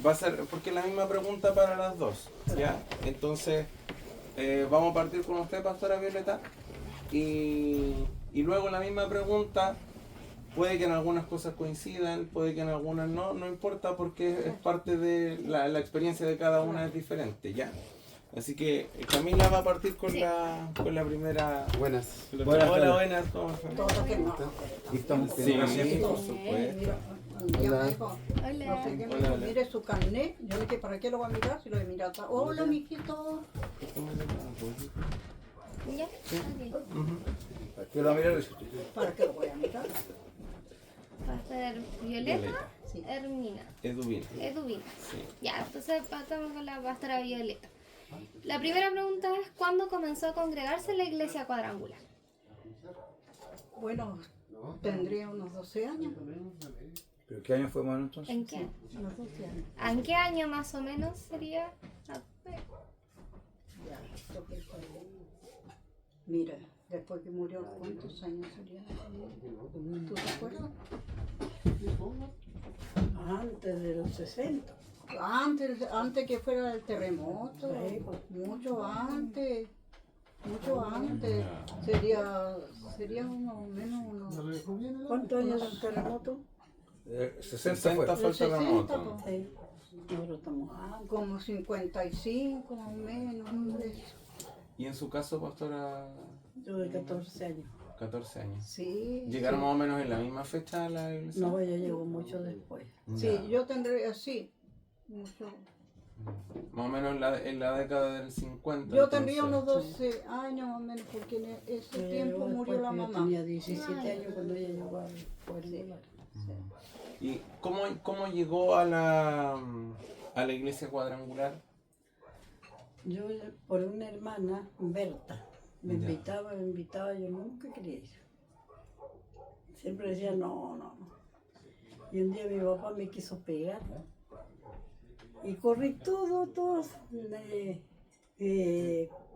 Va a ser, porque es la misma pregunta para las dos, ¿ya? Entonces, vamos a partir con usted, pastora Violeta, y luego la misma pregunta, puede que en algunas cosas coincidan, puede que en algunas no, no importa porque es parte de la experiencia de cada una es diferente, ¿ya? Así que Camila va a partir con la primera. Buenas. Hola, buenas, ¿cómo están? Todo que no. ¿Y estamos Sí, bien? por supuesto. Mira, un día me dijo, Hola. no sé qué, me Hola, dijo, hola. mire su carnet. Yo le dije, ¿para qué lo va a mirar? Si lo he mirado. Hola, mijito. ¿Ya? Ok. Ujú. ¿A qué lo va a mirar? ¿Para qué lo voy a mirar? Va a ser Violeta, Violeta. Sí. Hermina, Eduvina. Eduvina. Sí. Ya, entonces pasamos con la pastora Violeta. La primera pregunta es, ¿cuándo comenzó a congregarse en la iglesia cuadrangular? Bueno, tendría unos 12 años. ¿Pero qué año fue más entonces? ¿En qué? Unos 12 años. ¿En qué año más o menos sería? Ya, esto que fue. Mira, después que murió, ¿cuántos años sería? ¿Tú te acuerdas? Antes de los 60. Antes que fuera el terremoto, mucho antes, sería uno menos uno. ¿Cuántos años del terremoto? 60 fue. 60 fue el 60, terremoto. pues, Sí. Nosotros estamos como 55 más o menos. Eso. ¿Y en su caso, pastora? yo de 14 años. 14 años. Sí. ¿Llegaron sí. más o menos en la misma fecha a la iglesia? No, yo llego mucho después. Sí, Ya. yo tendré así. Mucho. Más o menos en la década del 50. Yo tendría entonces. unos 12 años más o menos, porque en ese tiempo Luego murió después, la yo mamá. tenía 17 años cuando ella llegó a Cuadrangular. ¿Y cómo llegó a la iglesia cuadrangular? Yo, por una hermana, Berta, me Ya. invitaba, yo nunca quería ir. Siempre decía no. Y un día mi papá me quiso pegar. Y corrí todos,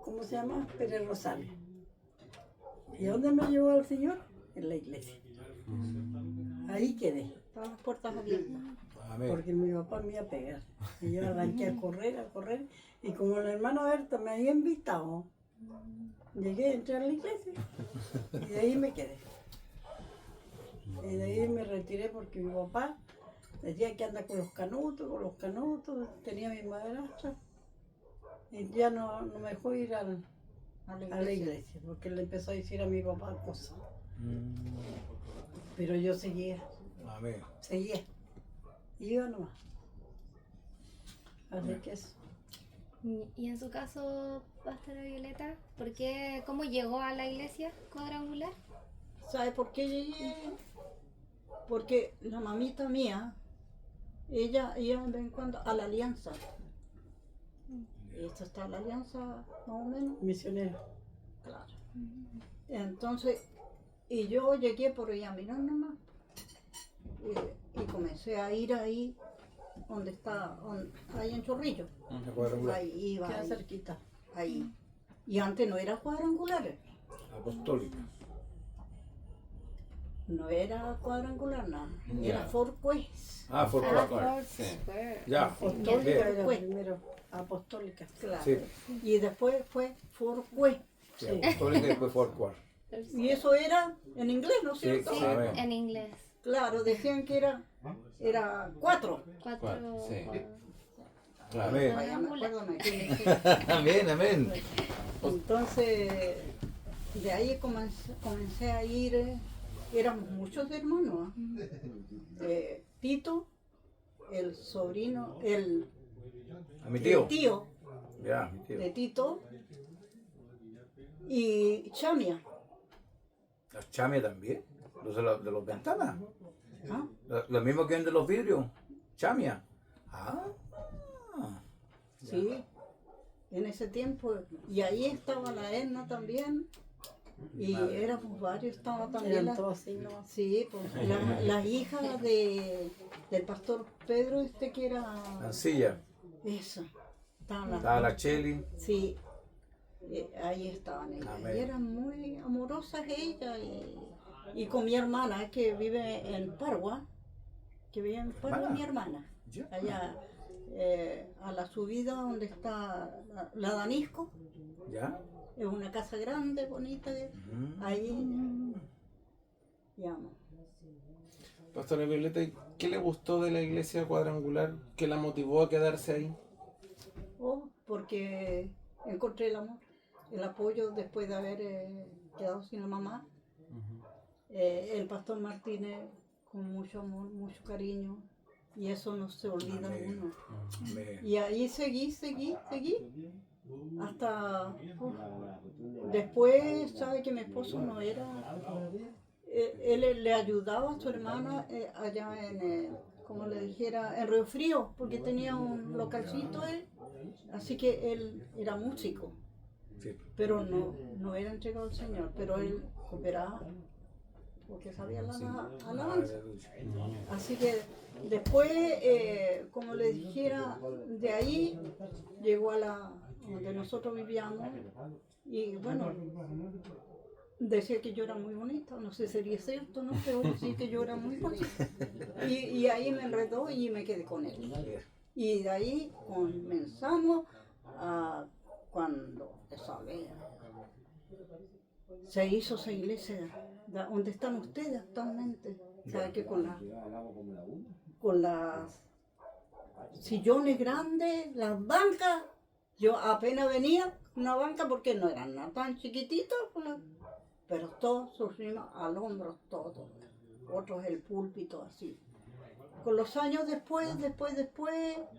¿cómo se llama? Pérez Rosario. ¿Y a dónde me llevó el Señor? En la iglesia. Ahí quedé, Todas las puertas abiertas. Amén. porque mi papá me iba a pegar. Y yo arranqué a correr. Y como la hermana Berta me había invitado, llegué, entré a la iglesia. Y de ahí me quedé. Y de ahí me retiré porque mi papá decía que anda con los canutos, tenía mi madrastra. Y ya no me dejó ir a la iglesia, porque le empezó a decir a mi papá cosas. Pero yo seguía. Amén. Y yo nomás. Así que eso. Y en su caso, pastora Violeta, cómo llegó a la iglesia cuadrangular? ¿Sabe por qué llegué? Porque la mamita mía, ella iba de vez en cuando a la alianza. Esta está la alianza, más o menos. Misionero. Claro. Entonces, y yo llegué por ella a mirar nomás. Y comencé a ir ahí, donde está, ahí en Chorrillo. La cuadrangular. Ahí iba, Queda ahí, cerquita. ahí. Y antes no era cuadrangulares. Apostólica. No era cuadrangular, nada. Ya. Era Fort Quest. Fort Ah, Quest. Sí. Ya. Apostólica Bien. era Fue. primero. Apostólica. Claro. Sí. Y después fue Fort Quest. Sí, apostólica y después Fort Quest. Y eso era en inglés, ¿no es Sí, cierto? Sí, Amén. en inglés. Claro, decían que era 4. Cuatro. Sí. Claro. Amén. Vaya, me Cuadrangular. acuerdo, me tiene que- Amén. Entonces, de ahí comencé a ir, éramos muchos hermanos. Tito, el sobrino, A mi el tío. tío Ya, mi tío. de Tito, y Chamia. Las chamias también. Los de los ventanas. ¿Ah? Lo mismo que venden los vidrios. Chamia. Ah. Sí, en ese tiempo. Y ahí estaba la Edna también. Y éramos varios, estaba también Eran la, todos así, ¿no? sí, pues, la hija del pastor Pedro, que era Ancilla. esa. Estaba la Cheli. Sí, ahí estaban ellas. Amén. Y eran muy amorosas ellas. Y con mi hermana, que vive en Pargua, mi hermana. Ya. Allá a la subida donde está la Danisco. ¿Ya? Es una casa grande, bonita. Ahí, digamos. Pastora Violeta, ¿qué le gustó de la iglesia cuadrangular? ¿Qué la motivó a quedarse ahí? Oh, porque encontré el amor, el apoyo después de haber quedado sin la mamá. El pastor Martínez con mucho amor, mucho cariño, y eso no se olvida uno. Amén. Y ahí seguí, hasta después, sabe que mi esposo no era, él le ayudaba a su hermana allá en, como le dijera, en Río Frío, porque tenía un localcito él, así que él era músico, Sí. pero no era entregado al Señor, pero él cooperaba, porque sabía la alabanza. Así que después, como le dijera, de ahí llegó a donde nosotros vivíamos, y bueno, decía que yo era muy bonita, no sé si sería cierto, ¿no? Pero decía que yo era muy bonita. Y ahí me enredó y me quedé con él. Y de ahí comenzamos a, cuando se hizo esa iglesia, donde están ustedes actualmente, ¿sabe? Que con las sillones grandes, las bancas, yo apenas venía una banca porque no eran nada tan chiquititas, pero todos surgimos al hombro, todos, otros el púlpito así. Con los años después,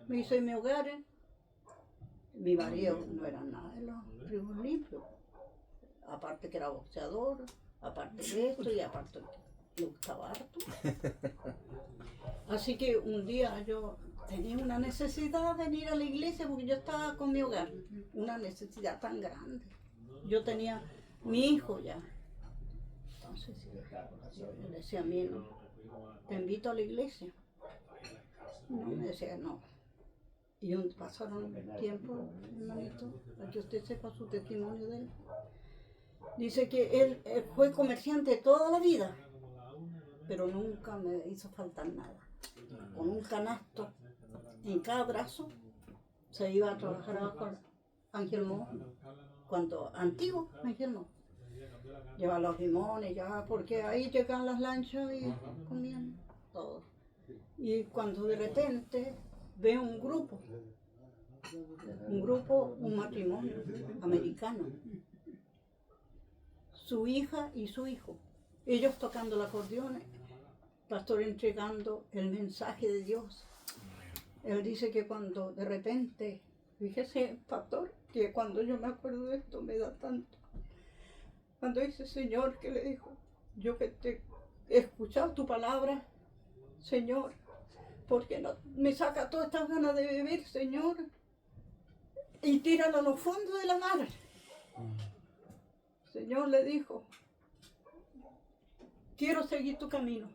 me hice mi hogar. Mi marido no era nada de los ríos limpios, aparte que era boxeador, aparte de esto y aparte le gustaba harto. Así que un día yo tenía una necesidad de ir a la iglesia porque yo estaba con mi hogar, una necesidad tan grande. Yo tenía mi hijo ya. Entonces yo le decía a mí, no, te invito a la iglesia. No, me decía no. Y pasaron un tiempo, hermanito, para que usted sepa su testimonio de él. Dice que él fue comerciante toda la vida, pero nunca me hizo faltar nada. Con un canasto en cada brazo se iba a trabajar abajo Ángel Mo, cuando antiguo Ángel Mo. Llevaba los limones, ya, porque ahí llegaban las lanchas y comían todo. Y cuando de repente veo un grupo, un matrimonio americano, su hija y su hijo, ellos tocando el acordeón, pastor entregando el mensaje de Dios. Él dice que cuando de repente, fíjese, pastor, que cuando yo me acuerdo de esto me da tanto. Cuando ese Señor que le dijo, yo que te he escuchado tu palabra, Señor, porque no me saca todas estas ganas de beber, Señor, y tíralo a los fondos de la mar. Señor le dijo, quiero seguir tu camino.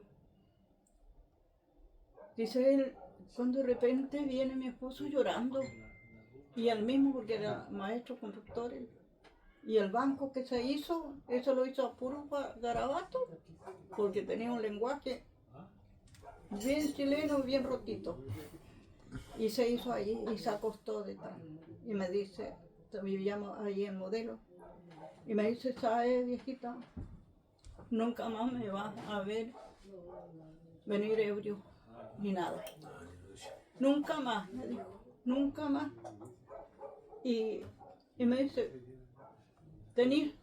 Dice él, cuando de repente viene mi esposo llorando, y él mismo, porque era maestro conductor, y el banco que se hizo, eso lo hizo a puro garabato, porque tenía un lenguaje bien chileno, bien rotito. Y se hizo allí y se acostó detrás. Y me dice, vivíamos ahí en Modelo, y me dice, ¿sabes, viejita? Nunca más me vas a ver venir ebrio, ni nada. Nunca más, me dijo, nunca más. Y me dice, tenís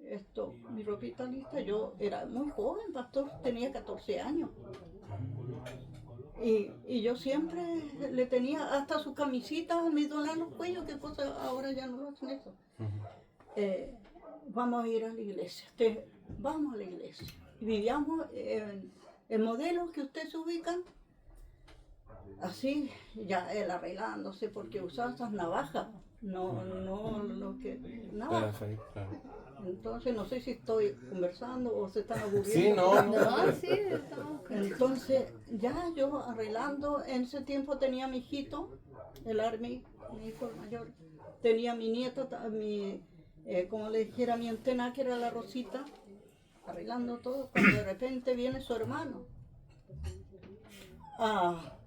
esto, mi ropita lista. Yo era muy joven, pastor, tenía 14 años. Y yo siempre le tenía hasta sus camisetas almidonadas en los cuellos, que cosa ahora ya no lo hacen eso. Vamos a ir a la iglesia, vamos a la iglesia. Y vivíamos en Modelos que ustedes se ubican, así, ya él arreglándose, porque usaba esas navajas, no lo que, navajas. Entonces no sé si estoy conversando o se están aburriendo. Sí, no. No, sí, estamos. Entonces, ya yo arreglando, en ese tiempo tenía mi hijito, el Army, mi hijo mayor, tenía mi nieta, como le dijera, mi antena, que era la Rosita, arreglando todo, cuando de repente viene su hermano a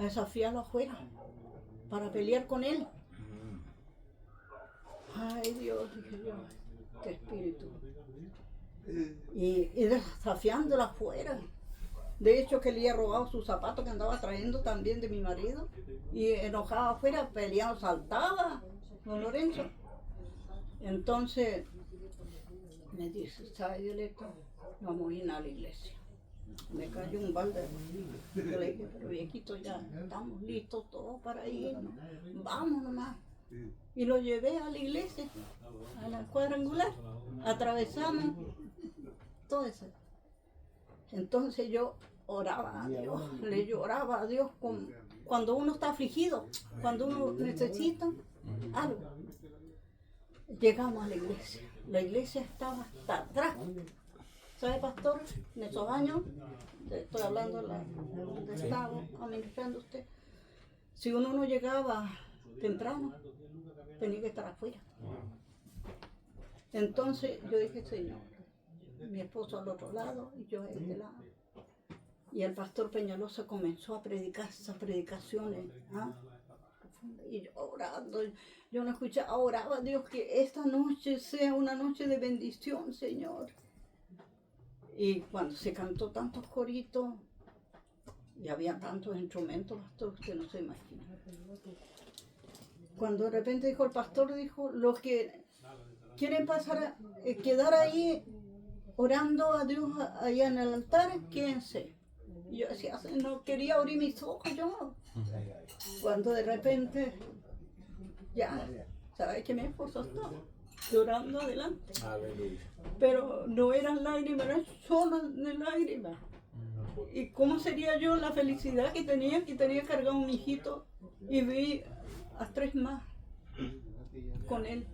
a desafiarlo afuera para pelear con él. Ay Dios, dije yo, qué espíritu. Y desafiándolo afuera. De hecho, que le había robado sus zapatos que andaba trayendo también de mi marido. Y enojado afuera, peleando, saltaba, don Lorenzo. Entonces, me dice, ¿sabe, Violeta? Vamos a ir a la iglesia. Me cayó un balde. Yo le dije, pero viejito, ya estamos listos todos para irnos. Vamos nomás. Y lo llevé a la iglesia, a la cuadrangular. Atravesamos todo eso. Entonces yo oraba a Dios, le lloraba a Dios cuando uno está afligido, cuando uno necesita algo. Llegamos a la iglesia estaba hasta atrás. ¿Sabe, pastor? En esos años, estoy hablando de estaba administrando usted, si uno no llegaba temprano, tenía que estar afuera. Entonces yo dije, Señor, mi esposo al otro lado y yo a este lado. Y el pastor Peñalosa comenzó a predicar esas predicaciones. Y yo orando, yo no escuchaba, oraba a Dios que esta noche sea una noche de bendición, Señor. Y cuando se cantó tantos coritos y había tantos instrumentos, pastor, usted no se imagina. Cuando de repente dijo el pastor, dijo, los que quieren pasar quedar ahí orando a Dios allá en el altar, quédense. Y yo decía, no quería abrir mis ojos yo. Cuando de repente, ya, ¿sabes que mi esposo estaba llorando adelante? Pero no eran lágrimas, eran solo de lágrimas. ¿Y cómo sería yo la felicidad que tenía cargado un hijito y vi a 3 más con él,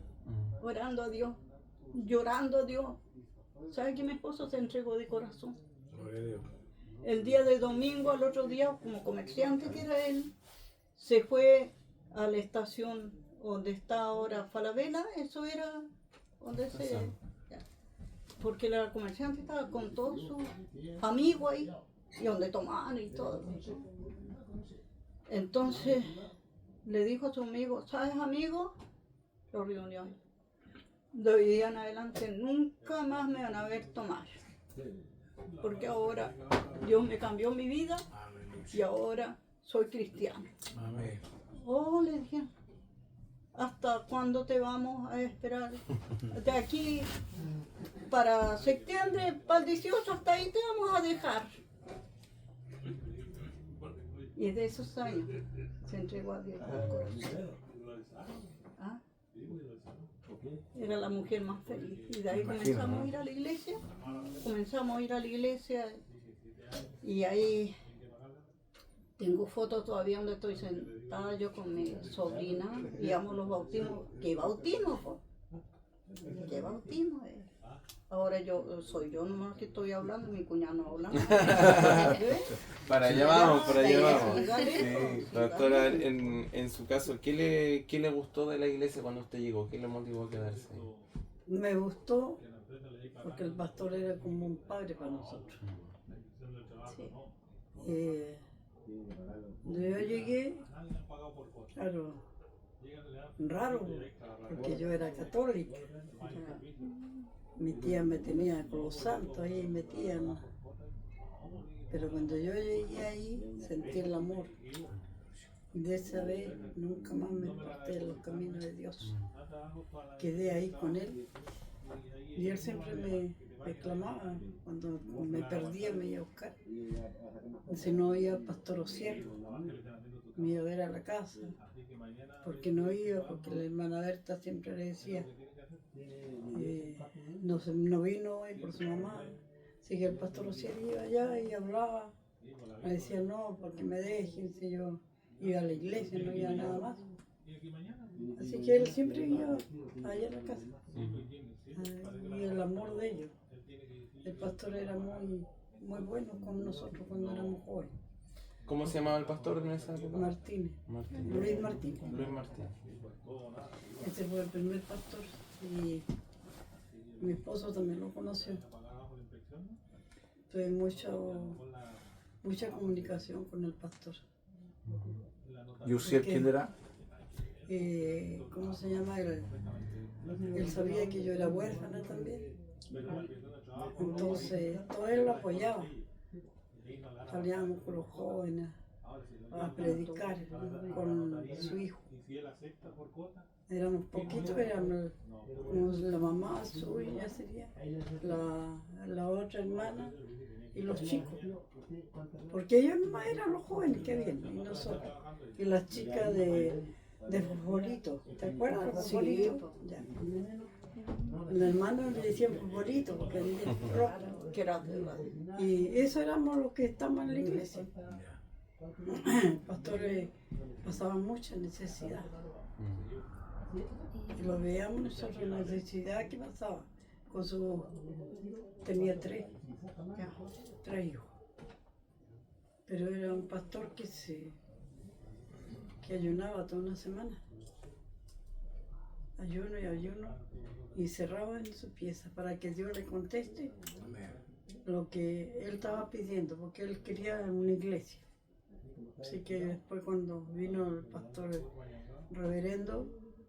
orando a Dios, llorando a Dios? ¿Sabe que mi esposo se entregó de corazón? El día de domingo, al otro día, como comerciante que era él, se fue a la estación donde está ahora Falabella, eso era donde se... Ya. Porque la comerciante estaba con todos sus amigos ahí, y donde tomaban y todo. Entonces le dijo a su amigo, ¿sabes, amigo? Lo reunió ahí. De hoy día en adelante nunca más me van a ver tomar. Porque ahora Dios me cambió mi vida y ahora soy cristiano. Amén. Oh, le dije, ¿hasta cuándo te vamos a esperar? De aquí para septiembre, para el 18, hasta ahí te vamos a dejar. Y de esos años se entregó a Dios al corazón. ¿Ah? Era la mujer más feliz. Y de ahí comenzamos a ir a la iglesia. Comenzamos a ir a la iglesia. Y ahí tengo fotos todavía donde estoy sentada yo con mi sobrina. Íbamos los bautismos. ¿Qué bautismo? Po? ¿Qué bautismo es? Ahora soy yo nomás que estoy hablando, mi cuñado no habla. Para allá vamos, para allá vamos. Sí, Sí, pastora, en su caso, ¿qué le gustó de la iglesia cuando usted llegó? ¿Qué le motivó a quedarse? Me gustó porque el pastor era como un padre para nosotros. Cuando yo llegué, claro, raro, porque yo era católica. Mi tía me tenía con los santos ahí metían. Pero cuando yo llegué ahí, sentí el amor. De esa vez nunca más me aparté de los caminos de Dios. Quedé ahí con él. Y él siempre me clamaba. Cuando me perdía me iba a buscar. Si no iba al pastor Ociel, me iba a ver a la casa. Porque no iba, porque la hermana Berta siempre le decía, no vino hoy por su mamá. Así que el pastor Ociel iba allá y hablaba. Me decía, no, porque me dejen, si yo iba a la iglesia, no iba nada más. Así que él siempre iba allá a la casa. Y el amor de ellos. El pastor era muy bueno con nosotros cuando éramos jóvenes. ¿Cómo se llamaba el pastor en esa época? Martínez. Luis Martínez. Luis Martínez. Ese fue el primer pastor y mi esposo también lo conoció. Tuve mucha comunicación con el pastor. ¿Y usted ¿Por qué? quién era? ¿Cómo se llama? Él sabía que yo era huérfana también. Entonces, todo él lo apoyaba. Salíamos con los jóvenes a predicar con su hijo. Éramos poquitos, éramos como la mamá suya sería, la otra hermana y los chicos. Porque ellos nomás eran los jóvenes que habían, y nosotros. Y las chicas de Fosforito, ¿te acuerdas de Fosforito? Sí. Ya. El hermano le decían Fosforito porque vendía ropa. Que era de la- Y eso éramos los que estábamos en la iglesia. Pastores pasaban mucha necesidad. Y lo veíamos nosotros, la necesidad que pasaba. Con su. Tenía tres hijos. Pero era un pastor que ayunaba toda una semana. Ayuno y ayuno. Y cerraba en su pieza para que Dios le conteste lo que él estaba pidiendo, porque él quería una iglesia. Así que después cuando vino el pastor reverendo,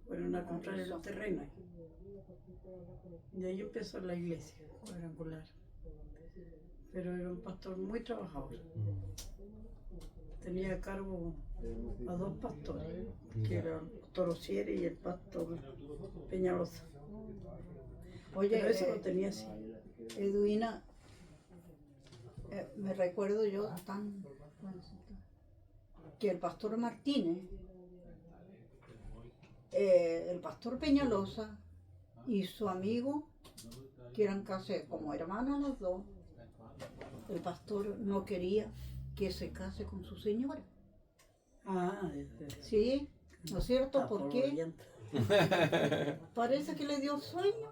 fueron a comprar el terreno. Y ahí empezó la iglesia cuadrangular. Pero era un pastor muy trabajador. Tenía a cargo a dos pastores, que eran el pastor Osieri y el pastor Peñalosa. Oye, Pero eso lo tenía así. Edwina, me recuerdo yo tan jovencita, que el pastor Martínez, el pastor Peñalosa y su amigo, que eran casi como hermanos los dos, el pastor no quería que se case con su señora. Ah, ¿Sí? ¿No es cierto? ¿Por qué? Parece que le dio sueño.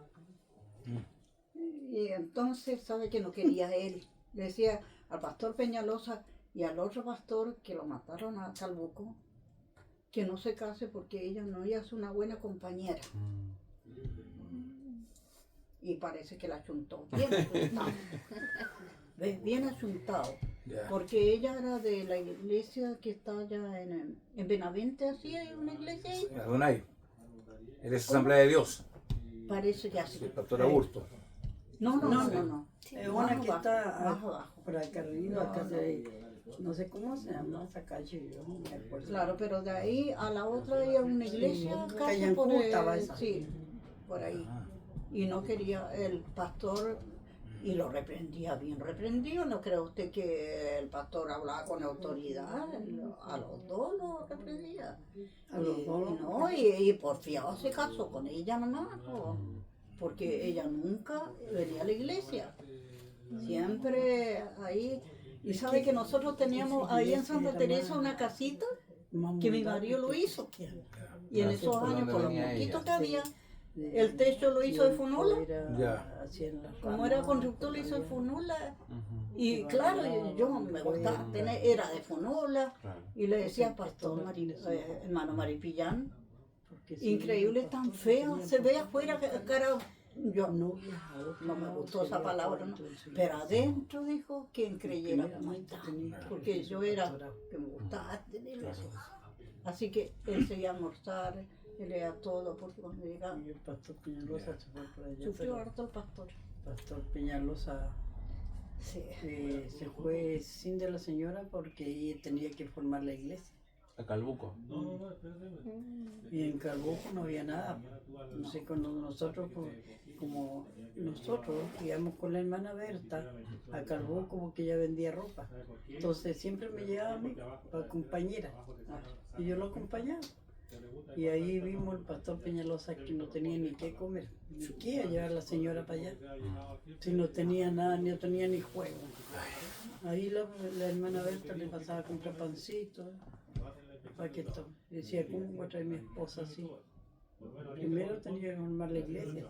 Y entonces, ¿sabe que no quería él? Le decía al pastor Peñalosa y al otro pastor que lo mataron a Calbuco, que no se case porque ella no es una buena compañera. Y parece que la achuntó. Bien achuntado. ¿Ves? Bien achuntado. Ya. Porque ella era de la iglesia que está allá en Benavente, así hay una iglesia ahí. Adonai. Él es Asamblea de Dios. Parece que así. El pastor Augusto. No. Es una que está más abajo. por acá arriba, acá no sé cómo se llama esa calle, yo no me acuerdo. Claro, pero de ahí a la otra había una iglesia Sí, casi Callancú por estaba esa. sí, por ahí. Ah. Y no quería el pastor, y lo reprendía bien reprendido. ¿No cree usted que el pastor hablaba con autoridad? A los dos lo reprendía. A los dos. Y no, y porfiado se casó con ella nomás, ¿no? Porque ella nunca venía a la iglesia. Siempre ahí. Y sabe que nosotros teníamos ahí en Santa Teresa una casita que mi marido lo hizo. Y en esos ¿por años, dónde por los venía poquitos que ella? había, el techo lo hizo de fonola. Ya. Como era constructor, lo hizo de fonola. Y claro, yo me gustaba tener, era de fonola. Claro. Y le decía, pastor hermano Maripillán, increíble, tan feo, se ve afuera, cara. Yo no me gustó esa palabra, ¿no? Pero adentro dijo quien creyera como estaba, porque yo era que me gustaba tener eso. Así que él se iba a almorzar, él era todo, porque cuando llegaba, Y el pastor Peñalosa se fue por allá. sufrió pero harto el pastor. el pastor Peñalosa Sí. se fue sin de la señora porque ella tenía que formar la iglesia. A Calbuco. Y en Calbuco no había nada. No sé, cuando nosotros, como nosotros íbamos con la hermana Berta a Calbuco porque ella vendía ropa. Entonces siempre me llevaba a mí, para compañera. Y yo lo acompañaba. Y ahí vimos el pastor Peñalosa que no tenía ni qué comer. Ni qué iba a llevar la señora para allá. Si no tenía nada, no tenía ni juego. Ahí la hermana Berta le pasaba a comprar pancitos. Paquetón. Decía, ¿cómo voy a traer a mi esposa así? Primero tenía que formar la iglesia.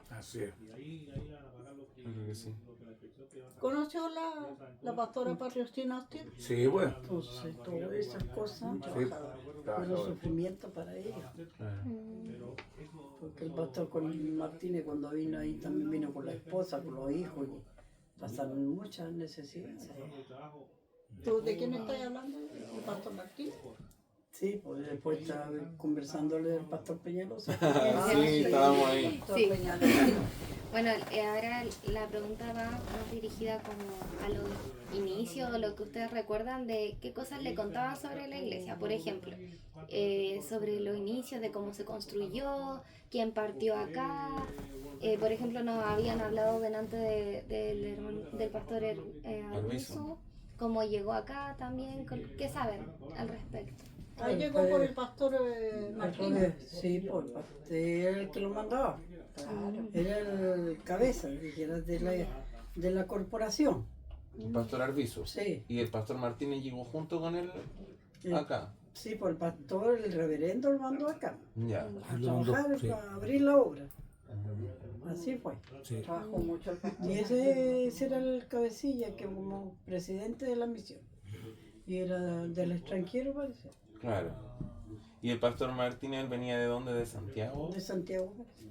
Así es. Yo creo que sí. ¿Conoció la pastora Patriostina usted? Sí, bueno. Entonces, todas esas cosas Sí. fueron Trabajador. sufrimiento para ellos. Claro. Porque el pastor con Martínez cuando vino ahí también vino con la esposa, con los hijos y pasaron muchas necesidades. ¿Tú de quién estás hablando? ¿El pastor Martín? Sí, pues después estaba conversándole del pastor Peñalosa. Sí, estábamos ahí. Pastor Sí. Peñalolén. Bueno, ahora la pregunta va más dirigida como a los inicios, lo que ustedes recuerdan de qué cosas le contaban sobre la iglesia. Por ejemplo, sobre los inicios, de cómo se construyó, quién partió acá. Por ejemplo, nos habían hablado delante del pastor Arbizu, cómo llegó acá también, qué saben al respecto. Ahí llegó por el pastor Martín. Sí, pues era el que lo mandaba. Claro. Era el cabeza, dijera, de la corporación. El pastor Arbizu. Sí. Y el pastor Martínez llegó junto con él Sí. acá. Sí, pues el pastor, el reverendo lo mandó acá. Ya. A Lo mandó, trabajar, sí. para abrir la obra. Así fue. Sí. Trabajó mucho el pastor. Y ese era el cabecilla que como presidente de la misión. Y era del extranjero, parece. Claro. ¿Y el pastor Martínez venía de dónde? ¿De Santiago? De Santiago, parece.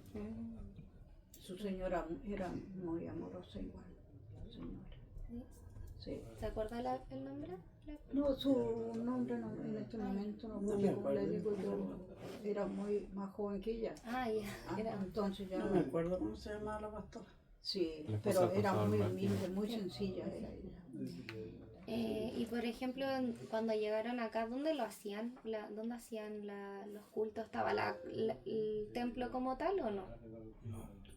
Su señora era muy amorosa igual. Su señora. Sí. ¿Se acuerda el nombre? No, su nombre no, en este momento no, No porque me como le acuerdo. digo yo, era muy más joven que ella. Ah, ya, era. Entonces ya No me acuerdo cómo se llamaba la pastora. sí, La esposa pero del era pastor muy Martín. humilde, muy sencilla era ella. Y por ejemplo, cuando llegaron acá, ¿dónde lo hacían? ¿Dónde hacían los cultos? ¿Estaba el templo como tal o no?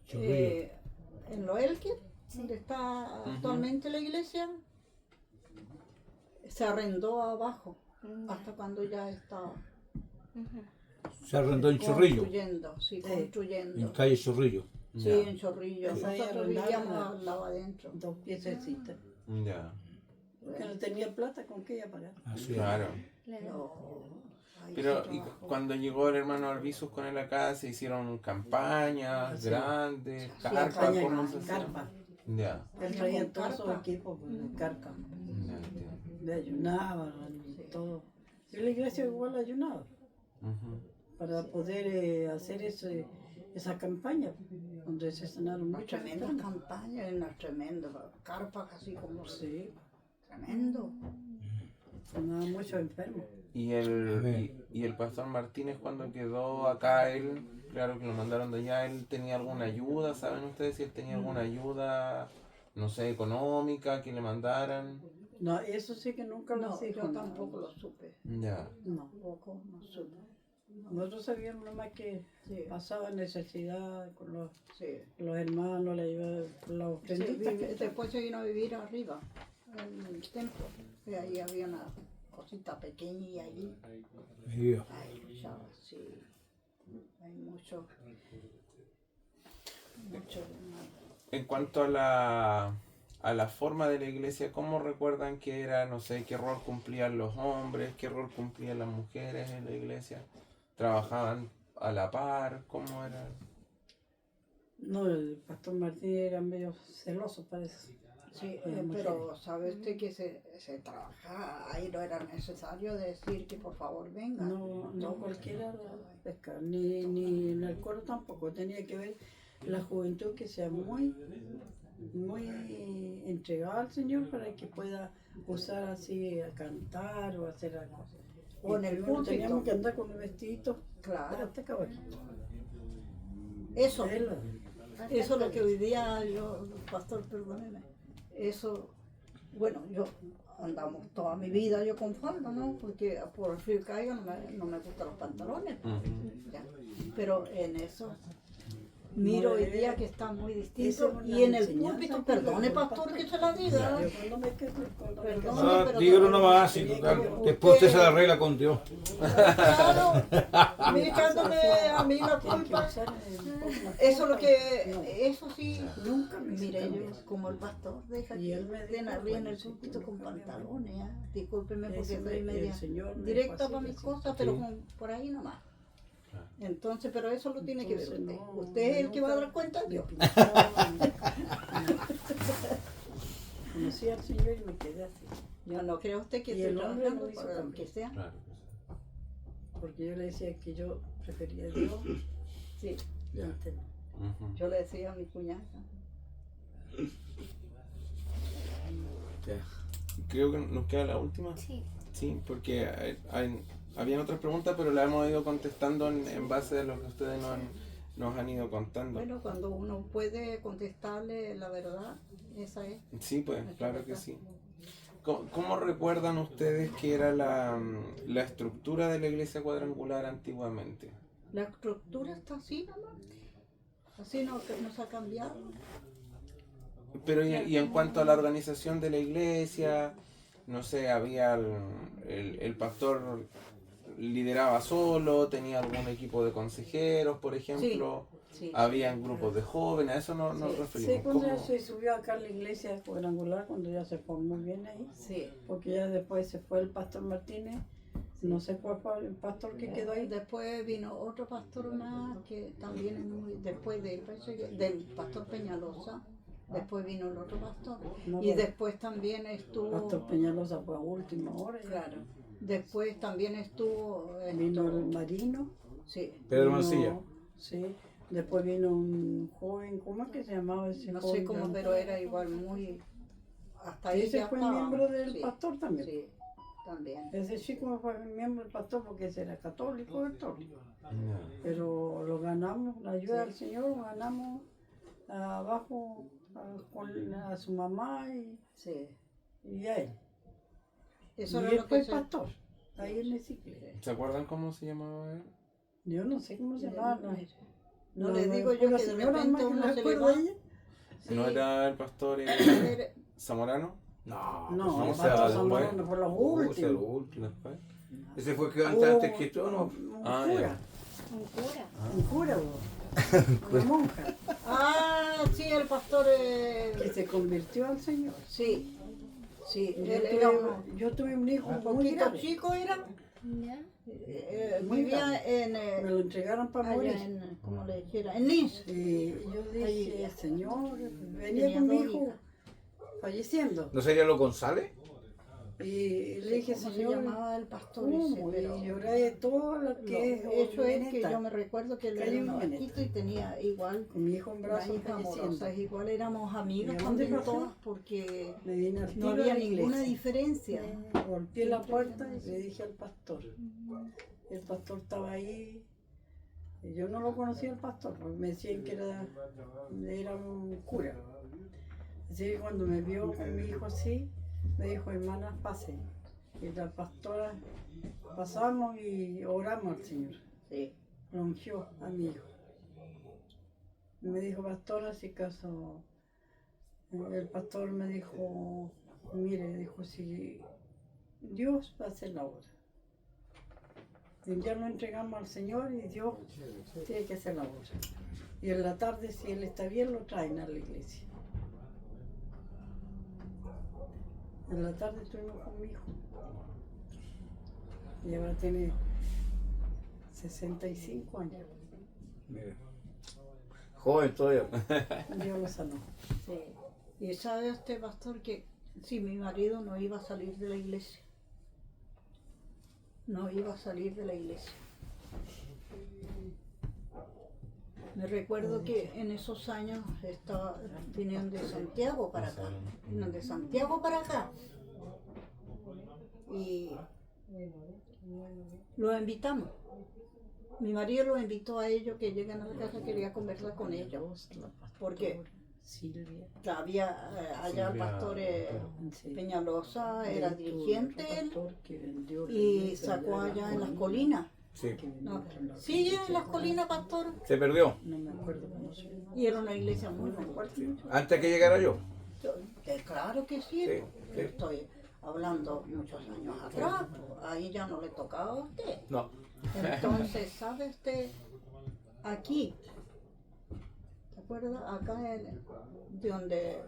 Chorrillo. En Loelquir, donde está actualmente la iglesia, se arrendó abajo hasta cuando ya estaba Se arrendó en Chorrillo, construyendo, sí, Sí. en construyendo. calle Chorrillo. Sí, Ya. en Chorrillo. Esa ahí Nosotros arrendaron vivíamos la- al lado adentro. 2 piececitas. Ya. Porque no tenía plata con qué ella pagar. Así es. Claro. No, ahí Pero se y trabajó. cuando llegó el hermano Arbizu con él acá, se hicieron campañas Sí. grandes, Sí, carpas, Caña- ¿cómo se hacía? carpa. Ya. Él traía todo su equipo, pues, de carpa. Ya entiendo. Le ayunaban, todo. Y la iglesia igual ayunaba Ujú. para poder hacer esa campaña donde se sanaron Unas muchas tremendas enfermos. campañas, unas tremendas carpas así como Sí, tremendo. sanaban muchos enfermos. Y el pastor Martínez cuando quedó acá, él, claro que lo mandaron de allá, él tenía alguna ayuda, ¿saben ustedes si él tenía alguna ayuda, no sé, económica que le mandaran? No, eso sí que nunca lo No, dijo. yo no. tampoco lo supe. Ya. No, Tampoco no supe. nosotros sabíamos nomás que Sí, pasaba necesidad con sí. los hermanos, le ayudaban con las Sí, ofrenditas que después se vino a vivir arriba, en el templo. Y ahí había una cosita pequeña y allí, Ahí va. ahí luchaba, sí. Hay mucho. En cuanto a la forma de la iglesia, ¿cómo recuerdan que era, no sé, qué rol cumplían los hombres, qué rol cumplían las mujeres en la iglesia? ¿Trabajaban a la par? ¿Cómo era? No, el pastor Martín era medio celoso, parece. Sí, Las pero sabe usted que se trabaja, ahí no era necesario decir que por favor venga. No cualquiera la pesca, ni en el coro tampoco. Tenía que ver la juventud que sea muy entregada al Señor para que pueda usar así a cantar o hacer algo. O en el primero púlpito. teníamos que andar con un vestidito Claro, hasta acá abajo. eso. Él, Eso es lo que hoy día yo, pastor, perdóneme, eso, bueno, yo andamos toda mi vida yo con falda, ¿no? Porque por el frío que haya no me gustan los pantalones, ya. Pero en eso miro hoy día que está muy distinto Esa es y la en el enseñanza púlpito, que perdone dio el pastor pastor. que se la diga, yo cuando me quedé con Perdón. Ah, pero dígalo todavía nomás, no sí, tenía total. que- Después usted se la arregla con Dios. claro, a mí echándome a mí la culpa. Eso es lo que, eso sí, Nunca me hizo mire cambiar. yo, como el pastor, deja Y que él me estén dijo, arriba en el bueno, sí, púlpito que con no cambiaba. pantalones, discúlpeme porque Ese soy el media Señor me directa dijo para así, mis así. cosas, pero Sí. por ahí nomás. Claro. Entonces, pero eso lo tiene que ver Entonces, usted. no, Usted es el que va a nunca dar cuenta de Dios. me pintaban. Conocí al Señor y me quedé así. Yo no creo usted que Y esté el hombre trabajando no hizo para lo cambio. que sea. Claro. Porque yo le decía que yo prefería a Dios Sí, Ya. antes. Ujú. yo le decía a mi cuñada. Ya. Creo que nos queda la última. Sí. Sí, porque habían otras preguntas, pero las hemos ido contestando en base a lo que ustedes nos han ido contando. Bueno, cuando uno puede contestarle la verdad, esa es. Sí, pues, claro que sí. ¿Cómo recuerdan ustedes que era la estructura de la iglesia cuadrangular antiguamente? La estructura está así nomás. Así no, que no se ha cambiado. Pero y en cuanto a la organización de la iglesia, no sé, había el pastor lideraba solo, tenía algún equipo de consejeros, por ejemplo, Sí. habían grupos de jóvenes, a eso nos Sí. referimos. Sí, cuando ¿Cómo? ya se subió acá a la iglesia cuadrangular, cuando ya se formó bien ahí, Sí. porque ya después se fue el pastor Martínez, no sé cuál fue el pastor que quedó ahí. Después vino otro pastor más que también es muy, después del pastor Peñalosa, después vino el otro pastor. No, Y no. después también estuvo, Pastor Peñalosa fue a última hora. claro, después también estuvo, Vino el Marino. sí, Pedro vino- Mancilla. Sí. Después vino un joven, ¿cómo es que se llamaba ese no joven? sé cómo, pero era igual muy, hasta ahí Ese ya fue estaba. miembro del Sí, pastor también. Sí, también. Ese chico fue miembro del pastor porque ese era católico, católico. No. Pero lo ganamos, la ayuda del Señor, lo ganamos abajo con a su mamá Sí. y a él. Eso Y era él lo fue que se... pastor, ahí en el ciclo. ¿Se acuerdan cómo se llamaba él? Yo no sé cómo se llamaba. No le digo yo la que de señora repente más que uno me se acuerdo le de va. ella. ¿No era el pastor Era- Zamorano? No, No, pues el ese era pastor después. Zamorano fue los Ese era lo últimos. último. Después. Ese fue que antes que tú, ¿no? Un Ah, cura, Un cura. un cura, una monja, Ah, sí, el pastor... que se convirtió al Señor. Sí, sí, Yo él era yo tuve un hijo un muy poquito grave. chico, era. ¿Ya? Muy Vivía grave. en... Me lo entregaron para allá morir. en, como le dijera, en Nice. Y yo dije, Ahí. Señor, venía Tenía con mi dos hijo hijas. falleciendo. ¿No sería los González? Y le dije, ¿Cómo se Señor, llamaba el pastor ese? ¿cómo? Pero Y lloré de todo lo que es eso es que Veneta. yo me recuerdo que él Calle era un Veneta. bajito y tenía igual Con mi hijo en las brazos hijas falleciendo. amorosas, igual éramos amigas ¿Y a dónde también pasó? todas porque Me vine al no tiro había a la ninguna iglesia. diferencia. Golpeé la puerta y le dije al pastor. El pastor estaba ahí. Y yo no lo conocía al pastor, porque me decían que era un cura. Así que cuando me vio con mi hijo así, me dijo, hermana, pase. Y la pastora pasamos y oramos al Señor. Sí. Lo ungió a mi hijo. Y me dijo, pastora, si caso. El pastor me dijo, mire, dijo, si Dios va a hacer la obra. Y ya lo entregamos al Señor y Dios tiene que hacer la obra. Y en la tarde, si Él está bien, lo traen a la iglesia. En la tarde estuvimos con mi hijo. Y ahora tiene 65 años. Mira. Joven todavía. Dios lo sanó. Sí. Y sabe usted, pastor, que si mi marido no iba a salir de la iglesia, no iba a salir de la iglesia. Me recuerdo que en esos años vinieron de Santiago para acá, vinieron de Santiago para acá. Y los invitamos. Mi marido los invitó a ellos que lleguen a la casa, quería conversar con ellos. Porque Silvia. había allá el pastor Peñalosa, era dirigente él, y sacó allá en las colinas. Sí. No, sigue en las colinas, pastor, Se perdió. No me acuerdo cómo se llama. y era una iglesia muy fuerte. Antes que llegara yo. Claro que sí, Sí, sí. estoy hablando muchos años atrás, pues, ahí ya no le tocaba a usted. No. Entonces, ¿sabe usted? Aquí, ¿se acuerda? Acá de donde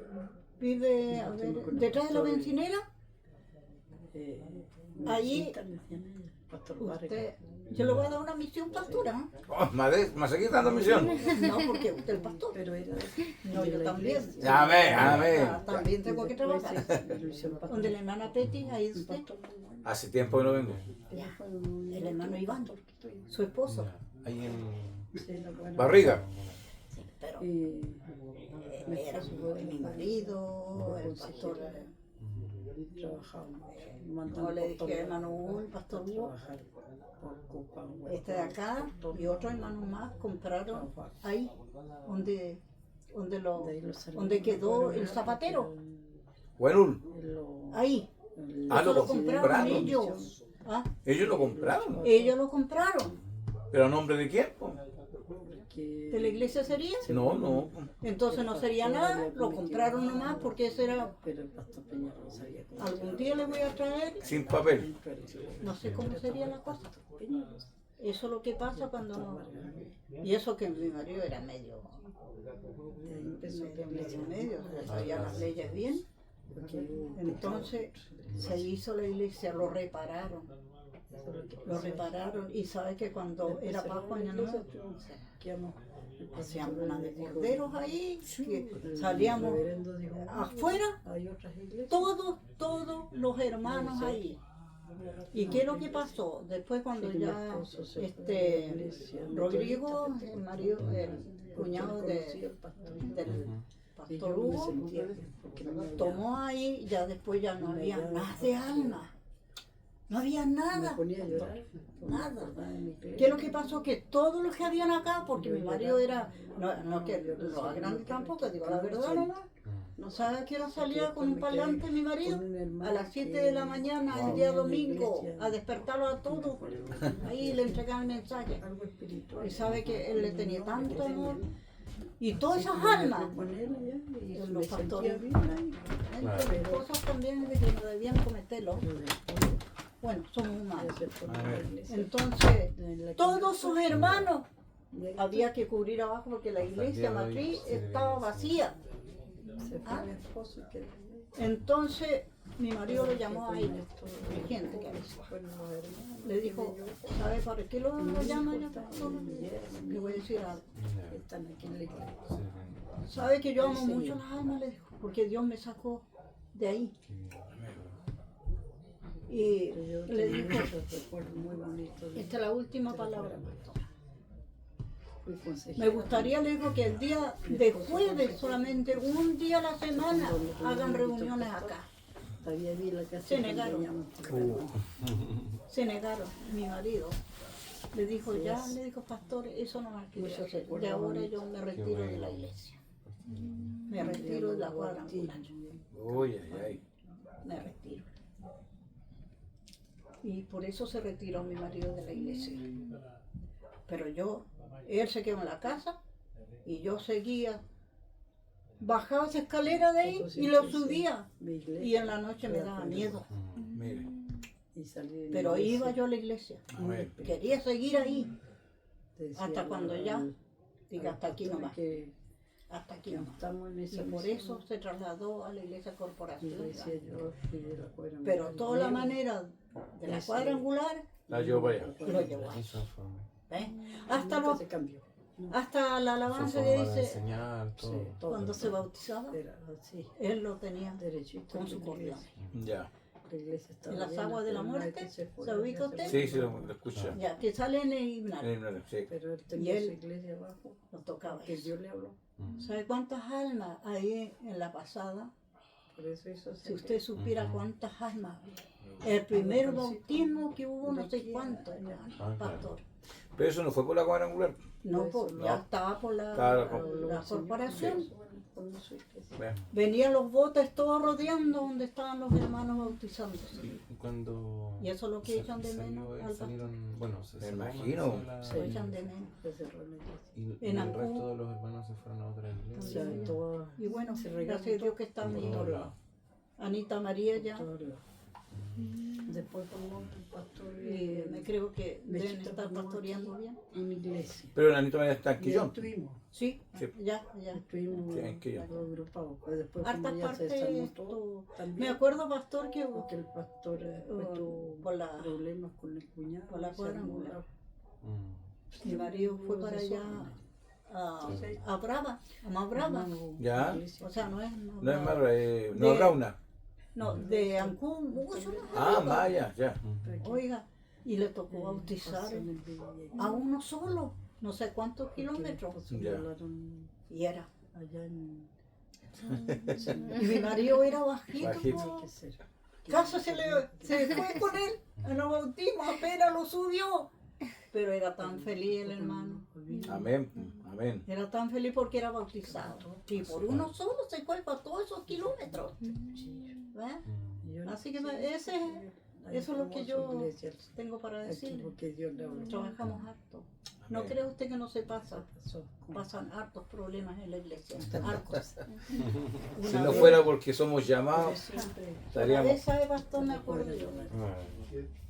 vive, a ver, detrás de la bencinera, Allí- Mesita, le decían ellos, Pastor Vargas. usted, yo le voy a dar una misión pastora. Oh, más aquí dando misión. No, porque usted es el pastor. Pero era No, de yo la también. iglesia. Amén, amén. También tengo que Después trabajar. lo hizo el pastor. Donde la hermana Peti, ahí Un usted, pastor muy bueno. Hace tiempo que no vengo. Ella fue un- el hermano Iván, pastor que tuvimos. su esposo. Ahí en... Sí, la buena. Barriga. Sí, pero Y era mi marido, el pastor trabajaba No le dije, hermano Hugo, el pastor Hugo, este de acá y otros hermanos más compraron ahí, donde quedó el zapatero, Bueno, ahí. Ah, Eso lo lo compraron compraron. ellos. ¿Ah? ellos lo compraron. Ellos lo compraron. ¿Pero a nombre de quién? Po? ¿De la iglesia sería? No, no. Entonces no sería nada, lo compraron nomás porque ese era, Pero el pastor Peña no sabía cómo. algún día le voy a traer, Sin papel. no sé cómo sería la cosa. Eso es lo que pasa cuando no. Y eso que mi marido era medio, medio, o sea, sabía las leyes bien. Entonces se hizo la iglesia, lo repararon y sabe que cuando era Pascua Año Nuevo hacíamos una de corderos ahí, que salíamos afuera, todos los hermanos ahí. ¿Y qué es lo que pasó? Después cuando ya Rodrigo, el marido, el cuñado del pastor Hugo, tomó ahí, ya después ya no había nada de alma. No había nada. Nada. ¿Qué es lo que pasó? Que todos los que habían acá, porque mi marido era, no que lo agrande tampoco, digo la verdad nomás. ¿No sabe a qué hora salía con un parlante mi marido? A las 7 de la mañana, el día domingo, a despertarlo a todos. Ahí le entregaba el mensaje. Y sabe que él le tenía tanto amor. Y todas esas almas, los pastores, entre cosas también de que no debían cometerlo. Bueno, somos humanos. Entonces, todos sus hermanos había que cubrir abajo porque la iglesia matriz estaba vacía. ¿Ah? Entonces, mi marido lo llamó a ellos, gente que le dijo, ¿sabe para qué lo llama yo? Le voy a decir algo. ¿Sabe que yo amo mucho las almas? Le dijo, porque Dios me sacó de ahí. Y le dijo, esta es la última palabra. Me gustaría, le digo, que el día de jueves, solamente un día a la semana, hagan reuniones acá. Se negaron. Se negaron. Mi marido le dijo, ya, le dijo, pastor, eso no va a querer hacer. De ahora yo me retiro de la iglesia. Me retiro de la cuadrangular. Uy, ay, ay. Me retiro. Y por eso se retiró mi marido de la iglesia. Pero él se quedó en la casa y yo seguía. Bajaba esa escalera de ahí y lo subía. Y en la noche me daba miedo. Mire. Pero iba yo a la iglesia. A ver. Quería seguir ahí. Hasta cuando ya, diga, hasta aquí nomás. Hasta aquí nomás. Y por eso se trasladó a la iglesia corporación. Pero toda la manera de la cuadrangular La llevo para allá. lo llevó ahí. ¿Ves? Hasta la alabanza que dice, cuando se bautizaba, él lo tenía con su cordial. Ya. En las aguas de la muerte, ¿se ubica usted? Sí, sí, lo escucha. Ya, que sale en el himnario. Sí. Pero él Y tenía él su iglesia abajo, lo tocaba. que Dios le habló. ¿Sabe cuántas almas hay en la pasada? Por eso hizo Si usted supiera cuántas almas había. El primer bautismo que hubo, no sé cuánto, pastor. Pero eso no fue por la cuadrangular. No, ya estaba por la corporación. Vean. Venían los botes todos rodeando donde estaban los hermanos bautizándose. Cuando Y eso es lo que echan de menos al pastor. salieron, bueno, se Me cerró imagino. más la- Lo echan de menos. y En el Ancú. resto de los hermanos se fueron a otra iglesia. Y bueno, gracias a Dios que está mi Anita María ya. Después como un pastor Y me creo que deben estar pastoreando bien. en mi iglesia. Pero el Anito María está en Ya Quillón. estuvimos, Sí, Sí. ya. estuvimos Sí, en Quillón. agrupados. Pero después Hartas como ya se partes desarmó esto. todo, Me también acuerdo, pastor, que porque el pastor tuvo por la, problemas con el cuñado. por la se armó cuadrangular. Mm. mi marido fue para allá a Brava, a más Brava. Ya. O sea, no es. No es más, no De- es Rauna. No, de Ancún, mucho más Ah, arriba. vaya, ya. Oiga, y le tocó bautizar a uno solo, no sé cuántos kilómetros. Ya. Y era. Allá en Y mi marido era bajito. Bajito. Casi se fue con él en los bautismos, apenas lo subió. Pero era tan feliz el hermano. Amén. Amén. Era tan feliz porque era bautizado. Y por uno solo se fue para todos esos kilómetros. ¿Ves? Así que eso es lo que yo tengo para decir. Trabajamos harto. No Amén. cree usted que no se pasa. Pasan hartos problemas en la iglesia. Hartos. Si no fuera porque somos llamados, Una estaríamos. vez, ¿sabe, pastor? Me acuerdo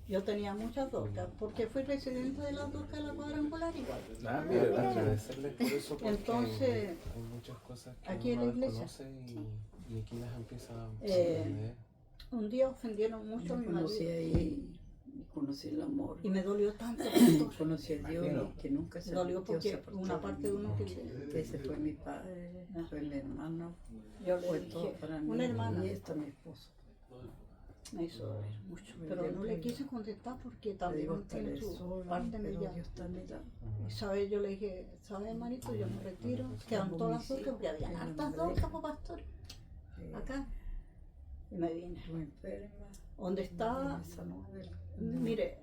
yo tenía muchas dorcas, porque fui presidente de las dorcas de la cuadrangular igual. Ah, mire, ¿verdad? Agradecerles por eso porque Entonces, hay muchas cosas que aquí en uno la iglesia. desconoce y aquí las empieza a Eh, aprender. Un día ofendieron mucho a mi Conocí marido ahí, conocí el amor. y me dolió tanto, pastor. Conocí a Dios Imagino. que nunca se Me dolió metió, porque se apartó una de parte mí. de uno que Ese fue mi padre, fue mi hermano, yo le fue todo dije, para mí. una hermana Y esta mi esposo. me hizo doler mucho, pero no le quise contestar porque Le también digo, estaré tiene su sola, parte pero mía. Dios está a mi lado. Y sabe, yo le dije, ¿sabe, hermanito? Yo me retiro, quedan todas las dorcas, porque había hartas dorcas, pues, pastor, acá. Y me vine. Estuve enferma. Donde está, Me sanó mire,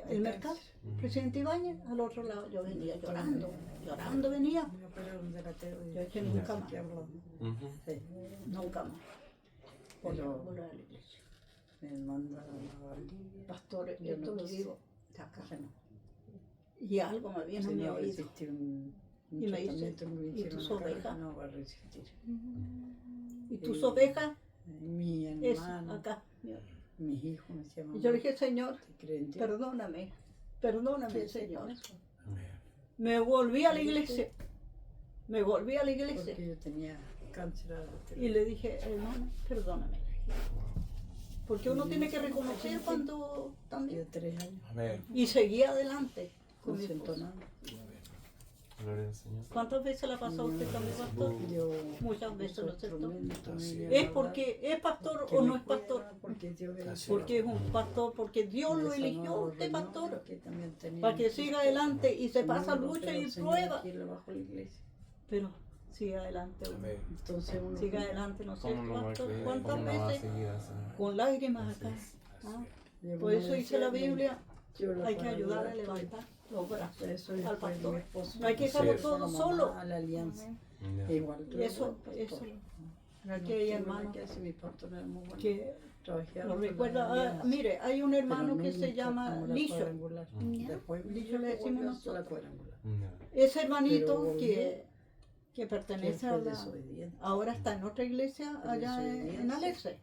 el mercado, presidente Ibáñez, al otro lado yo venía llorando venía. Me operaron de la tiroides. Yo dije, nunca más, ¿Qué habló? Ujú. Sí. nunca más. Pero Volver a la iglesia. me mandaron a Pastor, Yo esto no lo quise. digo acá. que no. Y algo me viene a mi Si no oído. resistí un Y me dice, tratamiento que me ¿y hicieron tus acá, ovejas? no va a resistir. ¿Y tus ovejas? Mi Es hermano, acá. mis hijos me decían, Y yo le dije, Señor, ¿te creen en Dios? perdóname, Señor. Amén. Me volví a la iglesia. Porque yo tenía cáncer a la Y tiroides. le dije, hermano, perdóname. Porque uno tiene que reconocer cuando también. Yo 3 años, Amén. Y seguía adelante no con mi siento esposo. nada. Gloria al Señor. ¿Cuántas veces la ha pasado usted con mi pastor? Yo, Muchas veces, ¿no es cierto? Así ¿Es porque es pastor o no es pastor? Porque Dios me Así Porque es un pastor, porque Dios lo eligió a usted pastor. Para que siga adelante y se pasa lucha y prueba. Aquí bajo la iglesia. Pero siga adelante, Amén. Entonces uno siga adelante, ¿no es ¿Cómo cierto, no va a pastor? creer? ¿Cuántas ¿Cómo no va a veces? seguir al Señor? Con lágrimas acá. Ah, Por eso dice la Biblia, hay que ayudar a levantar los brazos al pastor. No hay que dejarlo Así es. todo solo. A la alianza. Ya. Igual tú Eso, eres eso. pastor. Aquí hay hermanos que hace mi pastor era muy bueno. que Trabajé lo harto en la recuerda. alianza, Mire, hay un pero hermano que se nunca llama como la Licho. cuadrangular. Ya. Después Licho le decimos volvió a hacer la nosotros. cuadrangular. Ya. Ese hermanito Pero que pertenece a Fue la... desobediente. Ahora está en otra iglesia allá en Alerce.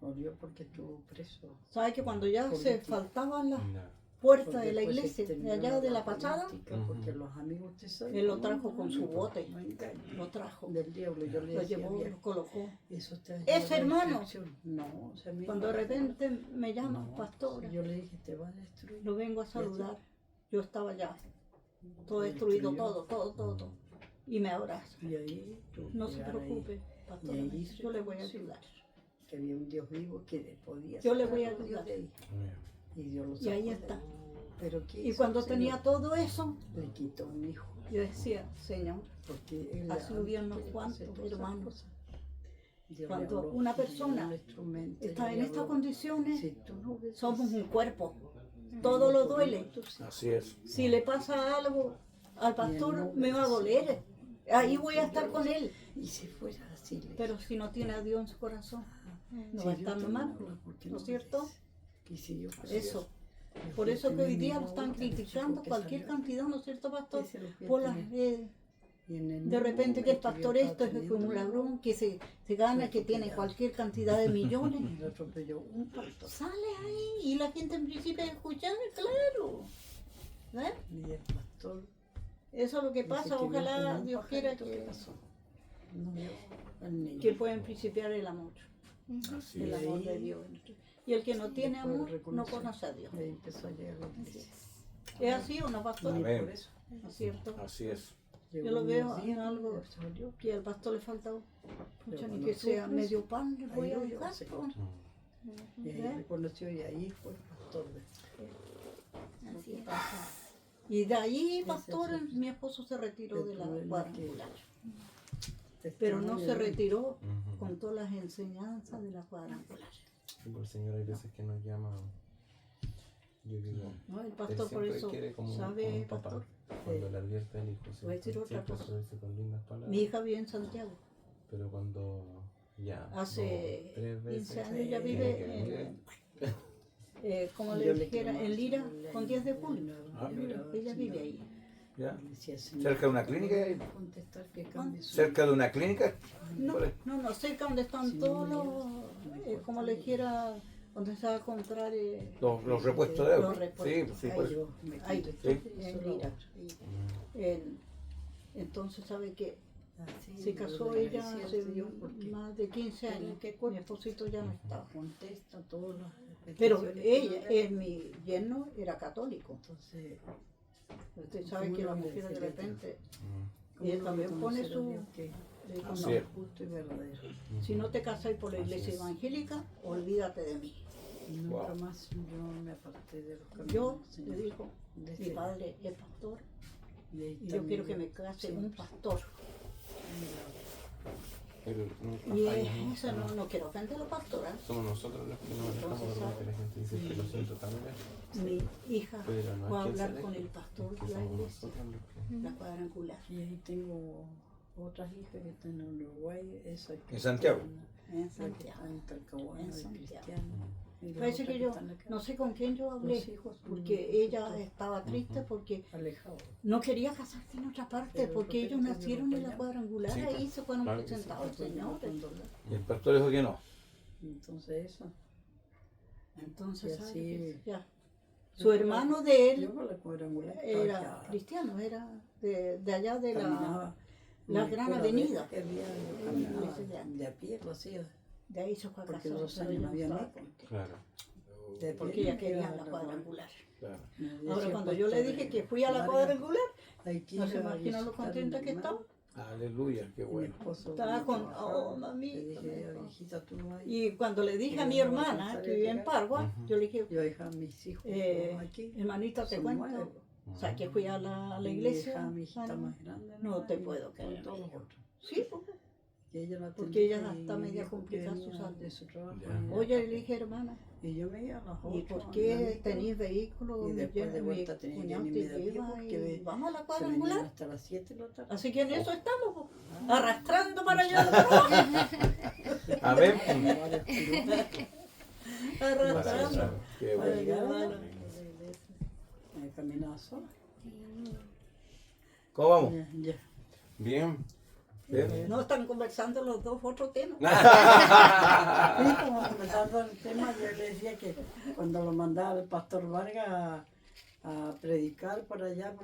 Volvió porque estuvo preso. ¿Sabe que cuando ya se Político. faltaban las Ya. puertas Porque de la después se iglesia, de extendió allá de la política, fachada, Porque los amigos te saben. él lo trajo con su bote. No engaño. lo trajo, Del diablo, yo le lo decía, llevó, "Viejo, lo colocó. eso te va a Ese llevar a la hermano, destrucción". No, o sea, mi Cuando de hermano, repente me llaman, no, pastora, yo le dije, te va a destruir. lo vengo a saludar. Yo estaba ya, todo destruido, todo. Y me abraza. Y ahí tuve No que se llegar preocupe, ahí, pastora, Y ahí me dice, se yo le voy a conoció. ayudar. Que había un Dios vivo que le podía Yo le sacar voy a los ayudar. de ahí. Amén. Y Dios lo Y ahí sacó de está. Pero ¿qué Y hizo cuando el tenía Señor? todo eso, Le quitó un hijo. yo decía, Señor, Porque él Así lo vieron antes unos cuantos hacía todas esas hermanos. cosas. Dios le cuando habló, una le dio persona un instrumento, está le en estas habló. condiciones, Si tú no obedeces, somos un cuerpo. Todo lo duele. Así es. Si le pasa algo al pastor, me va a doler. Ahí voy a estar con él. Y si fuera así, le Pero si no tiene a Dios en su corazón, no si va a Dios estar te normal, habla, ¿por qué ¿no es no cierto? obedeces? Y si yo fuera Eso. Dios, Por yo eso que tenía hoy día mi lo están guagüita, el criticando chico que cualquier salió, cantidad, ¿no es cierto, pastor? ese lo fui a Por las tener. redes. Y en el De mismo repente que el momento pastor yo esto estaba es como un teniendo ladrón que se gana, que tiene cualquier cantidad de millones. y lo atropelló un pastor. Sale ahí y la gente en principio escuchar, claro. ¿Ves? Y el pastor Eso es lo que dice pasa, que vio ojalá como un Dios quiera pajarito que pasó. No vio al niño. que puedan principiar el amor, Así el es. amor de Dios. Y el que no tiene Después amor no reconoció. conoce a Dios. Y ahí empezó a llegar la Así iglesia. es. ¿Es así o no, pastor? Y Amén. por eso ¿No es cierto? Así es. llegó Yo lo unos veo días en algo y salió. que al pastor le falta, pucha, Pero ni cuando que estuvo sea preso, medio pan, le voy ahí a lo vio buscar. el Señor. Y ahí ¿Ves? reconoció y ahí fue pastor de Así es. Y de ahí, Ese pastor, es el- mi esposo se retiró de la el problema cuadrangular. Pero no se testimonio de- retiró Ujú. con todas las enseñanzas de la cuadrangular. El Señor hay veces que nos llama. Yo digo, No, el él pastor por siempre eso, quiere como ¿sabe, un papá. pastor? Cuando le advierte al hijo, Voy a decir otra siempre cosa. se lo dice con lindas palabras. Mi hija vive en Santiago. Pero cuando ya Hace 3 veces 15 años ella tiene vive que venir. como Yo le le dijera, quiero en Lira, mucho, con 10 de julio. Ah, mira. Ella vive ahí. ¿Ya? Decía, Señor, ¿Cerca de una clínica? contestar que cambie su- ¿Cerca de una clínica? No, Por ahí. no, cerca donde están Sí, todos mira, los, como le dijera, donde se va a comprar Los repuestos de agua. Los repuestos. Sí, sí, Ahí. por eso. Yo me Ahí. contestó, Sí. en solo Lira. Mm. Entonces, ¿sabe qué? así, Se yo casó le ella agradecía hace a Dios porque más de 15 años. que Mi esposito ya no estaba. contesta todas las Pero peticiones que ella, uno le- mi yerno era católico. entonces Usted sabe que la mujer de repente, Mm. y él también pone su... que Así es. justo y verdadero. Si no te casas por la Así iglesia es. evangélica, olvídate de mí. Y nunca Wow. más yo me aparté de los caminos Yo del Señor. le digo, Desde- mi padre es pastor y ahí y yo también quiero que me case un pastor. Pero nunca Y falla, nunca, eso no quiero ofender a la pastora. Somos nosotros los que nos alejamos de lo que la gente dice que lo siento tan bien. Mi hija Pero no fue a es que él se hablar aleje, con el pastor es que de la somos iglesia, nosotros los que... la cuadrangular, Y ahí tengo otras hijas que están en Uruguay, esa que ¿En Santiago? están en la que Santiago. está en Talcahuano, En es Santiago. cristiana. Y la Parece otra que yo, está en acá, no sé con quién yo hablé, los hijos son porque ella estaba triste porque alejados. no quería casarse en otra parte, Pero porque de ellos repente nacieron en la allá. cuadrangular, Sí, ahí se fueron claro que sí. presentados al Señor. Y el pastor dijo que no. Entonces eso. Entonces, Y ¿sabe así- qué? Ya. Su hermano de él Yo por la cuadrangular era trabajaba, cristiano, era de allá de la... caminaba. la Una gran escuela avenida. que había, yo caminaba de a pie, lo hacía. De ahí se fue a Porque casar, 2 pero años ella no había estaba nada. contenta, Claro. De a pie porque ella me quería iba a la cuadrangular. Claro. Me decía Ahora el cuando yo le pastor, dije que fui a la Vargas, cuadrangular, hay que no ir se a imagina lo visitar contenta a mi que hermano. estaba. Aleluya, qué Y mi bueno. esposo Estaba no con, trabajaba. oh, mami. Le dije, viejita, tú no hay. Y cuando le dije a Y mi yo no hermana, alcanzaré que a vivía en llegar. Pargua, Ujú. yo le dije, Yo dejé a mis hijos todos aquí. hermanita, te Son cuento, 9. o sea, que fui a la Y mi iglesia. hija, mi hijita ah, no, más grande. no te y puedo creer, todos los me dijo. otros. Sí, porque- Que ella la Porque ella atendía y está mi media viejo complicada venía su salud. de su trabajo. Ya. y oye, le dije, hermana, Y yo me iba a las 8. ¿y por qué tenéis vehículo? Y después de Mi vuelta tenía que cuñado irme te de a pie lleva porque y vamos a la se venían cuadrangular. hasta las 7 de la tarde. Así que en eso estamos, po, arrastrando para allá al trabajo, A ver, arrastrando. qué Para bueno. llegar Bueno. allá, me caminaba sola. ¿Cómo vamos? Ya. Bien. Bien. No están conversando los dos otro tema. Sí, como comenzando el tema, yo le decía que cuando lo mandaba el pastor Vargas a predicar por allá,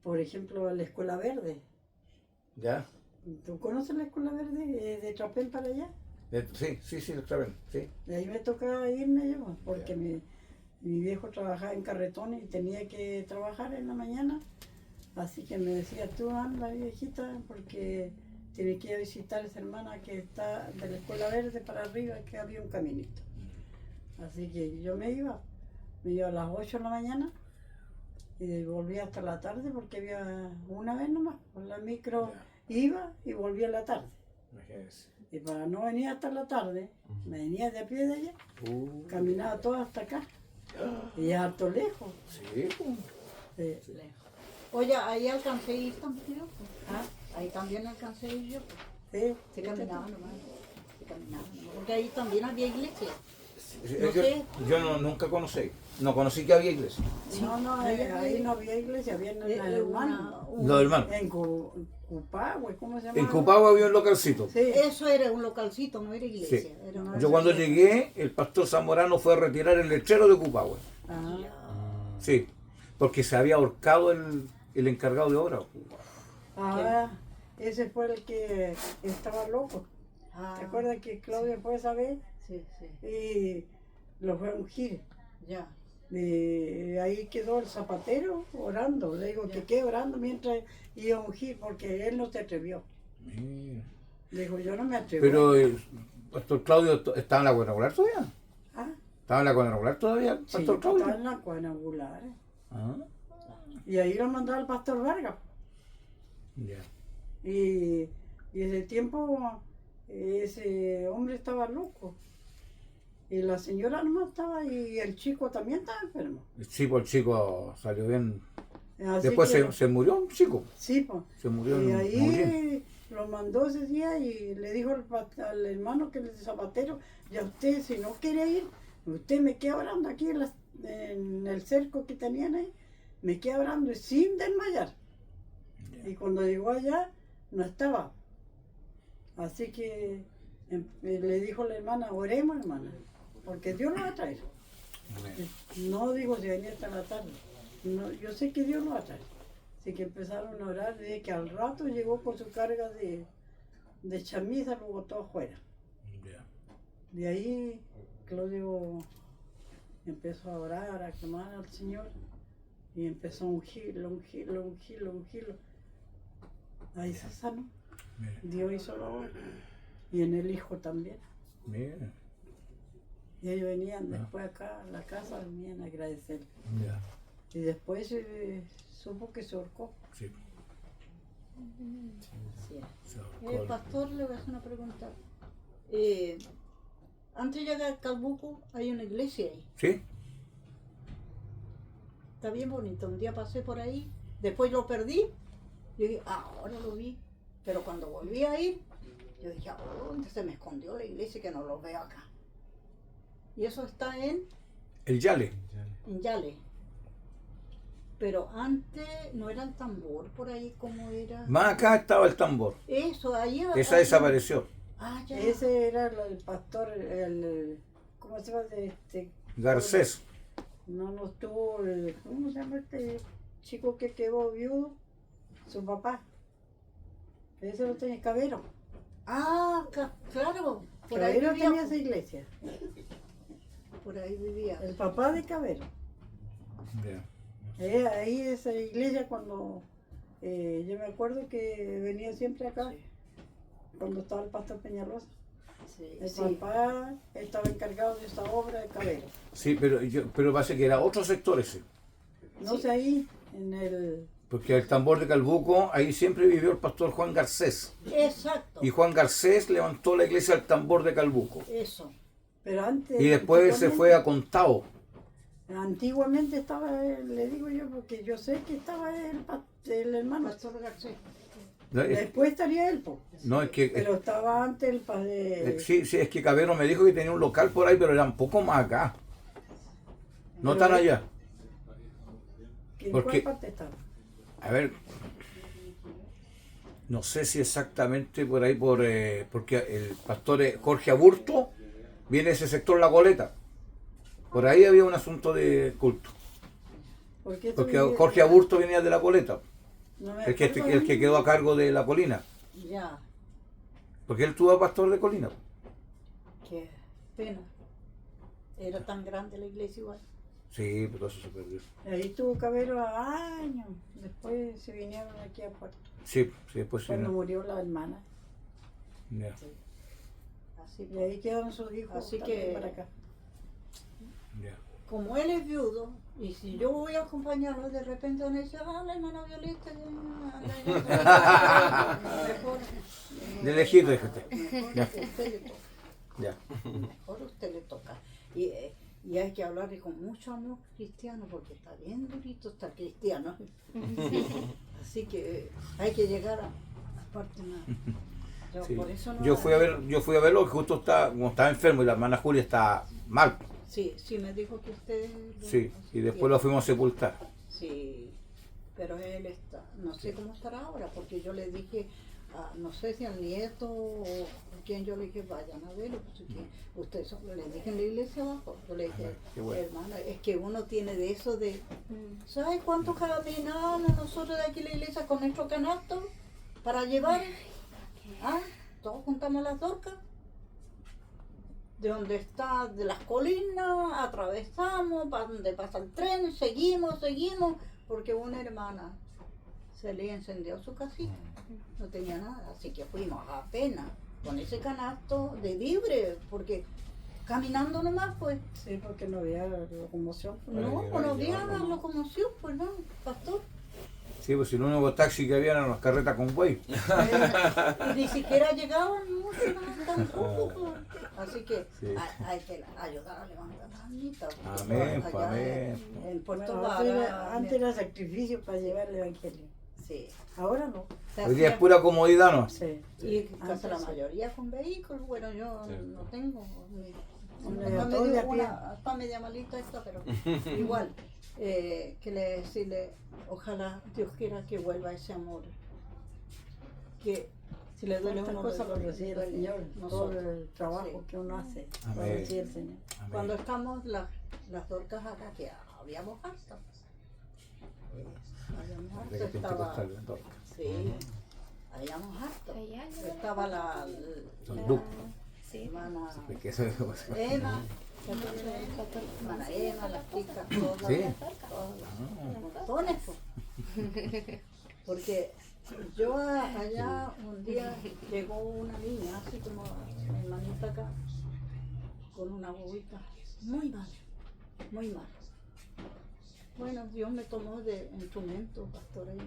por ejemplo, la Escuela Verde. ¿Ya? ¿Tú conoces la Escuela Verde de Tropel para allá? Sí, lo saben, sí. De ahí me toca irme yo, porque mi viejo trabajaba en carretón y tenía que trabajar en la mañana. Así que me decía, tú anda viejita, porque tienes que ir a visitar a esa hermana que está de la Escuela Verde para arriba, que había un caminito. Así que yo me iba a las 8 de la mañana y volvía hasta la tarde porque había una vez nomás, por la micro iba y volvía a la tarde. Imagínense. Y para no venir hasta la tarde, me venía de a pie de allá, caminaba todo hasta acá. Y es harto lejos. Sí. Eh, Oye, ahí alcancé a ir también yo. ¿Ah? Ahí también alcancé a ir yo. sí, Se caminaba nomás. Se caminaba nomás. Porque ahí también había iglesia. Yo, nunca conocí. No conocí que había iglesia. No, ahí no había iglesia, había en el hermano. Los hermanos. En Cupagüe, ¿cómo se llama? En Cupagua había un localcito. Sí, Eso era un localcito, no era iglesia. Sí. Era una Yo cuando iglesia. llegué, el pastor Zamorano fue a retirar el lechero de Cupagua. ah, Sí, porque se había ahorcado el encargado de obra. ese fue el que estaba loco. Ah, ¿Te acuerdas que Claudia fue esa vez sí, sí. y lo fue a ungir? Ya. Y ahí quedó el zapatero orando. Le digo que quede orando mientras iba a ungir, porque él no se atrevió. Mira. Le dijo, yo no me atrevo. Pero el pastor Claudio estaba en la cuadrangular todavía. Ah, ¿Estaba en la cuadrangular todavía el sí, pastor Claudio? estaba en la cuadrangular. Ah, Y ahí lo mandó el pastor Vargas. ya. Y ese tiempo ese hombre estaba loco. Y la señora nomás estaba y el chico también estaba enfermo. Sí, pues el chico salió bien. Así Después que- se murió un chico. Sí, pues. Se murió Y en ahí Mauricio. lo mandó ese día y le dijo al hermano que es el zapatero, ya usted si no quiere ir, usted me queda orando aquí en el cerco que tenían ahí, me queda orando y sin desmayar. Y cuando llegó allá, no estaba. Así que le dijo la hermana, oremos hermana, porque Dios lo va a traer. No digo si venía hasta la tarde, no, yo sé que Dios lo va a traer. Así que empezaron a orar, de que al rato llegó con su carga de chamisa, lo botó afuera. Ya. De ahí Claudio empezó a orar, a clamar al Señor y empezó a ungirlo, ungirlo, ungirlo, ungirlo. Ahí se sanó. Mira, Dios hizo la obra. Y en el hijo también. mira. Y ellos venían Ah. después acá a la casa, venían a agradecer. Ya. Y después supo que se ahorcó. Sí. Sí. Se ahorcó. Pastor, le voy a hacer una pregunta. Antes de llegar a Calbuco hay una iglesia ahí. ¿Sí? Está bien bonito. Un día pasé por ahí, después lo perdí. Yo dije, ahora lo vi. Pero cuando volví a ir, yo dije, ¿dónde se me escondió la iglesia que no lo veo acá? Y eso está en El Yale. Yale. Pero antes no era el tambor por ahí como era. Más acá estaba el tambor. Eso, ahí. Esa ahí- desapareció. Ah, ya. Ese era el pastor, ¿cómo se llama? Garcés. No estuvo, ¿cómo se llama este chico que quedó viudo? Su papá. Ese lo tenía Cabero. Ah, claro. Por ahí Cabero tenía vivía. esa iglesia. Por ahí vivía. El papá de Cabero. Ya. Ahí esa iglesia cuando, yo me acuerdo que venía siempre acá, cuando estaba el pastor Peñalosa. Sí, El sí. papá estaba encargado de esa obra de Cabero. Sí, pero parece que era otro sector ese. No sé ahí, en el... Porque el tambor de Calbuco, ahí siempre vivió el pastor Juan Garcés. Exacto. Y Juan Garcés levantó la iglesia del tambor de Calbuco. Eso. Pero antes... Y después se fue a Contao. Antiguamente estaba, le digo yo, porque yo sé que estaba el hermano. Pastor Garcés. No, Después estaría él, po. no, es que... Pero estaba antes el padre. Sí, sí, es que Cabero me dijo que tenía un local por ahí, pero era un poco más acá. No Pero tan allá. ¿En porque- cuál parte estaba? A ver, no sé si exactamente por ahí, porque el pastor Jorge Aburto viene de ese sector La Goleta. Por ahí había un asunto de culto. Porque Porque Jorge Aburto venía de La Goleta, no me el que acuerdo bien. quedó a cargo de La Colina. Ya. Porque él tuvo pastor de Colina. Qué pena. Era tan grande la iglesia igual. Sí, pero eso se perdió. Ahí estuvo Cabero años. Después se vinieron aquí a Puerto. Sí, sí, después sí. Cuando no. murió la hermana. Ya. Así Y pues. ahí quedaron sus hijos Así también que- para acá. Ya. Como él es viudo, y si yo voy a acompañarlo, de repente van a decir, la hermana Violeta, mejor, De lejito, déjate. mejor Ya. usted le toca. Ya. Mejor usted le toca. Y hay que hablarle con mucho amor cristiano, porque está bien durito estar cristiano. Así que hay que llegar a parte más. Yo, Sí. por eso no Yo fui a verlo, que justo como estaba enfermo y la hermana Julia está mal. Sí, sí, me dijo que usted... Sí, y después lo fuimos a sepultar. Sí, pero él está, no sé cómo estará ahora, porque yo le dije, no sé si al nieto o a quien yo le dije, vayan a verlo, pues, que ustedes le dije en la iglesia abajo, yo le dije, Qué bueno. hermana, es que uno tiene de eso de, ¿sabes cuánto caminamos nosotros de aquí a la iglesia con nuestro canasto para llevar? ¿Ah? Todos juntamos las dorcas. De donde está, de las colinas, atravesamos, para donde pasa el tren, seguimos, porque una hermana se le encendió su casita, no tenía nada, así que fuimos apenas con ese canasto de libre, porque caminando nomás, pues, Sí, porque no había locomoción. no había locomoción, pues no, pastor. Sí, pues si los únicos taxis que habían eran las carretas con güey. Y ni siquiera llegaban mucho tampoco. Así que Sí. hay que ayudar a levantar las anitas. Amén, Allá amén. en Puerto Bueno, Vara. antes era sacrificio para llevar el evangelio. Sí. Ahora no. Se Hoy día es hacía- pura comodidad, ¿no? Sí. Y casi Antes la sí. mayoría con vehículos. Bueno, yo Sí. no tengo. Una Está todo de medio, a pie. está media malita esta, pero igual. Que le decirle, ojalá Dios quiera que vuelva ese amor. Que si le duele a Tantas uno, cosas lo le recibe el duele Señor. Todo nosotros. el trabajo Sí. que uno hace. Lo Amén. recibe el Señor. Amén. Cuando estamos las Dorcas acá, que habíamos harto. Habíamos harto, De que estaba. pentecostal, entonces. Sí, habíamos harto. Allá, ¿no? Estaba la Son duc. Sí. hermana Es que eso es- Emma, hermana Emma, las chicas, todas. Sí. Montones, po. Porque yo allá un día llegó una niña, así como mi hermanita acá, con una bobita muy mal, muy mal. Bueno, Dios me tomó de instrumento, pastor, ahí.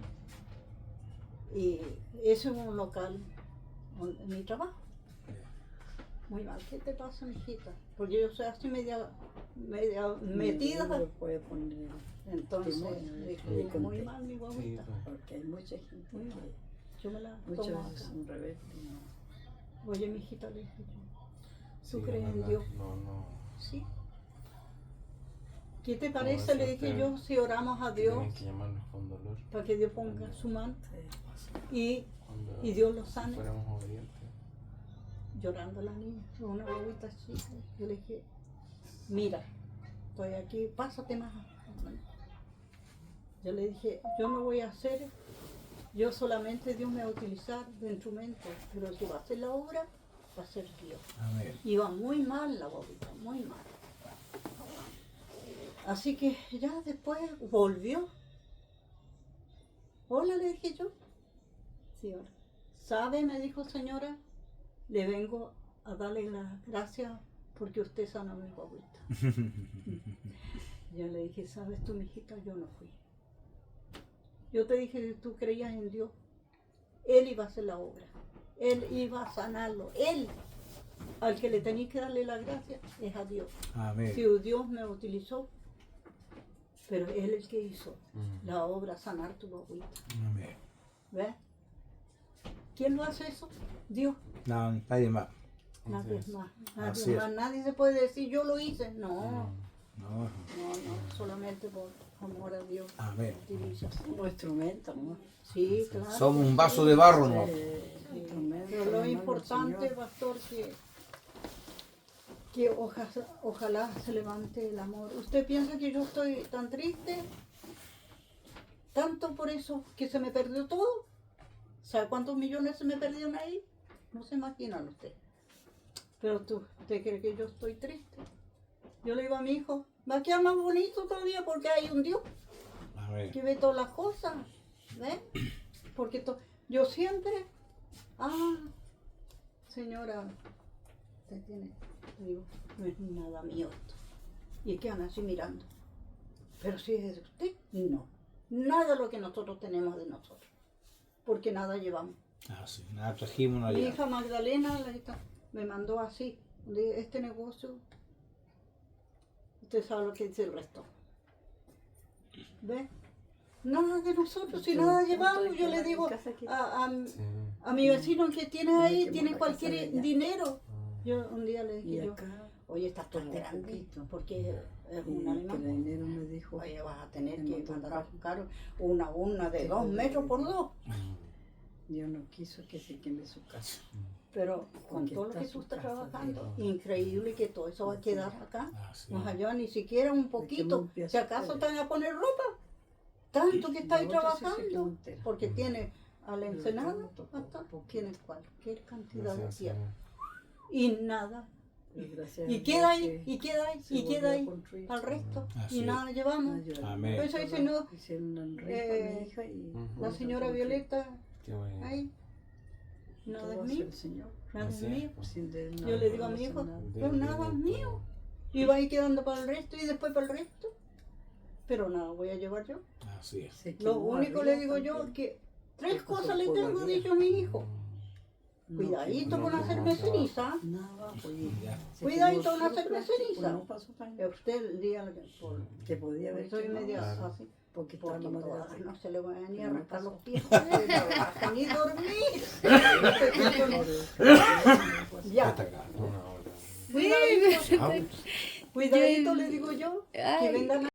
Y eso es un local, en mi trabajo. Muy mal, ¿qué te pasa, mijita? Porque yo soy así media metida. Uno lo puede poner, Entonces, testimonio, dije, le conté. muy mal mi Sí, guaguita. pues. porque hay mucha gente Muy mal. que Yo me la muchas tomo veces acá. son rebeldes. ¿No? Oye, mijita, le dije yo. ¿Tú Sí, crees es en verdad. Dios? No. Sí. ¿Qué te parece? eso Le dije usted- yo, si oramos a Dios Tienen que llamarnos con dolor. para que Dios ponga su mano y Cuando Dios lo sane. fuéramos obedientes. Llorando la niña, una bobita chica. Yo le dije, mira, estoy aquí, pásate más. Yo le dije, yo no voy a hacer, yo solamente Dios me va a utilizar de instrumento, pero el que va a hacer la obra va a ser Dios. Amén. Iba muy mal la bobita, muy mal. Así que ya después volvió. Hola, le dije yo. Sí, hola. ¿Sabe? Me dijo, señora, le vengo a darle las gracias porque usted sanó a mi bobita. Yo le dije, ¿sabes tú, mijita? Yo no fui. Yo te dije que tú creías en Dios. Él iba a hacer la obra. Él iba a sanarlo. Él, al que le tenéis que darle la gracia, es a Dios. Amén. Si Dios me utilizó, pero Él es el que hizo la obra, sanar tu bobita. Amén. ¿Ves? ¿Quién lo hace eso? Dios. No, nadie más. Nadie Así es. más. Así Nadie más. Nadie se puede decir, yo lo hice. No, No. no, solamente por amor a Dios. Amén. Utiliza. Un instrumento, ¿no? Sí, claro. Somos un vaso de barro, ¿no? Instrumento, Pero lo hermano, importante, Señor. pastor, que ojalá se levante el amor. ¿Usted piensa que yo estoy tan triste? Tanto por eso que se me perdió todo. ¿Sabe cuántos millones se me perdieron ahí? No se imaginan usted. Pero ¿usted cree que yo estoy triste? Yo le digo a mi hijo, va a quedar más bonito todavía porque hay un Dios Amén. que ve todas las cosas. ¿Ves? Porque yo siempre, señora, usted tiene, le digo, no es nada mío esto. Y quedan así mirando. Pero si es de usted, no. Nada de lo que nosotros tenemos de nosotros. Porque nada llevamos. Ah, sí. Nada trajimos, nada Mi ya. hija Magdalena me mandó así, de este negocio. Usted sabe lo que dice el resto. ¿Ves? Nada de nosotros, si nada llevamos. Yo le digo a mi vecino que tiene ahí, tiene cualquier dinero. Yo un día le Y dije yo, acá, oye, estás tan como grande, poquito. porque es un que alemán. el dinero me dijo, Oye, vas a tener el que montón. mandar a buscar una de 2 metros por 2. Dios no quiso que se queme su casa. Pero con Porque todo lo está que su tú estás casa, trabajando, sí. increíble que todo eso va a quedar acá. Ah, sí. No halló ni siquiera un poquito. Si acaso te van a poner ropa. Tanto que estáis trabajando. Porque tiene al Ensenada, hasta tiene cualquier cantidad de tierra. Y nada. Y queda ahí, y queda ahí, y queda ahí. Al resto. Así Y es. nada llevamos. Amén. Por eso dice, no, Hicieron un rifa a mi hija y la señora Violeta, Qué bueno. ahí. Nada todo es hace mío. el Señor. Nada es Así es, mío. pues. Sin de Yo nada, le digo a no mi hace hijo, nada. pero nada es mío. Y va a ir quedando para el resto y después para el resto. pero nada voy a llevar yo. Así es. Si es que Lo no único arriba le digo yo también. que 3 Porque cosas son le tengo puros dicho a mi hijo. No, Cuidadito que con no, hacerme ceniza. Nada, oye. Ya. Si Cuidadito como con hacerme plástico, ceniza. No pasó tan Que usted el día por, que podía haber estoy quemado, media Claro. así. porque estaba Porque la madera todavía seca. no se le van a ni a Pero no rascar los pasó. pies, ni dormir. Ya, Está acá. cuidadito, Ah, cuidadito le digo yo, que Ay. vengan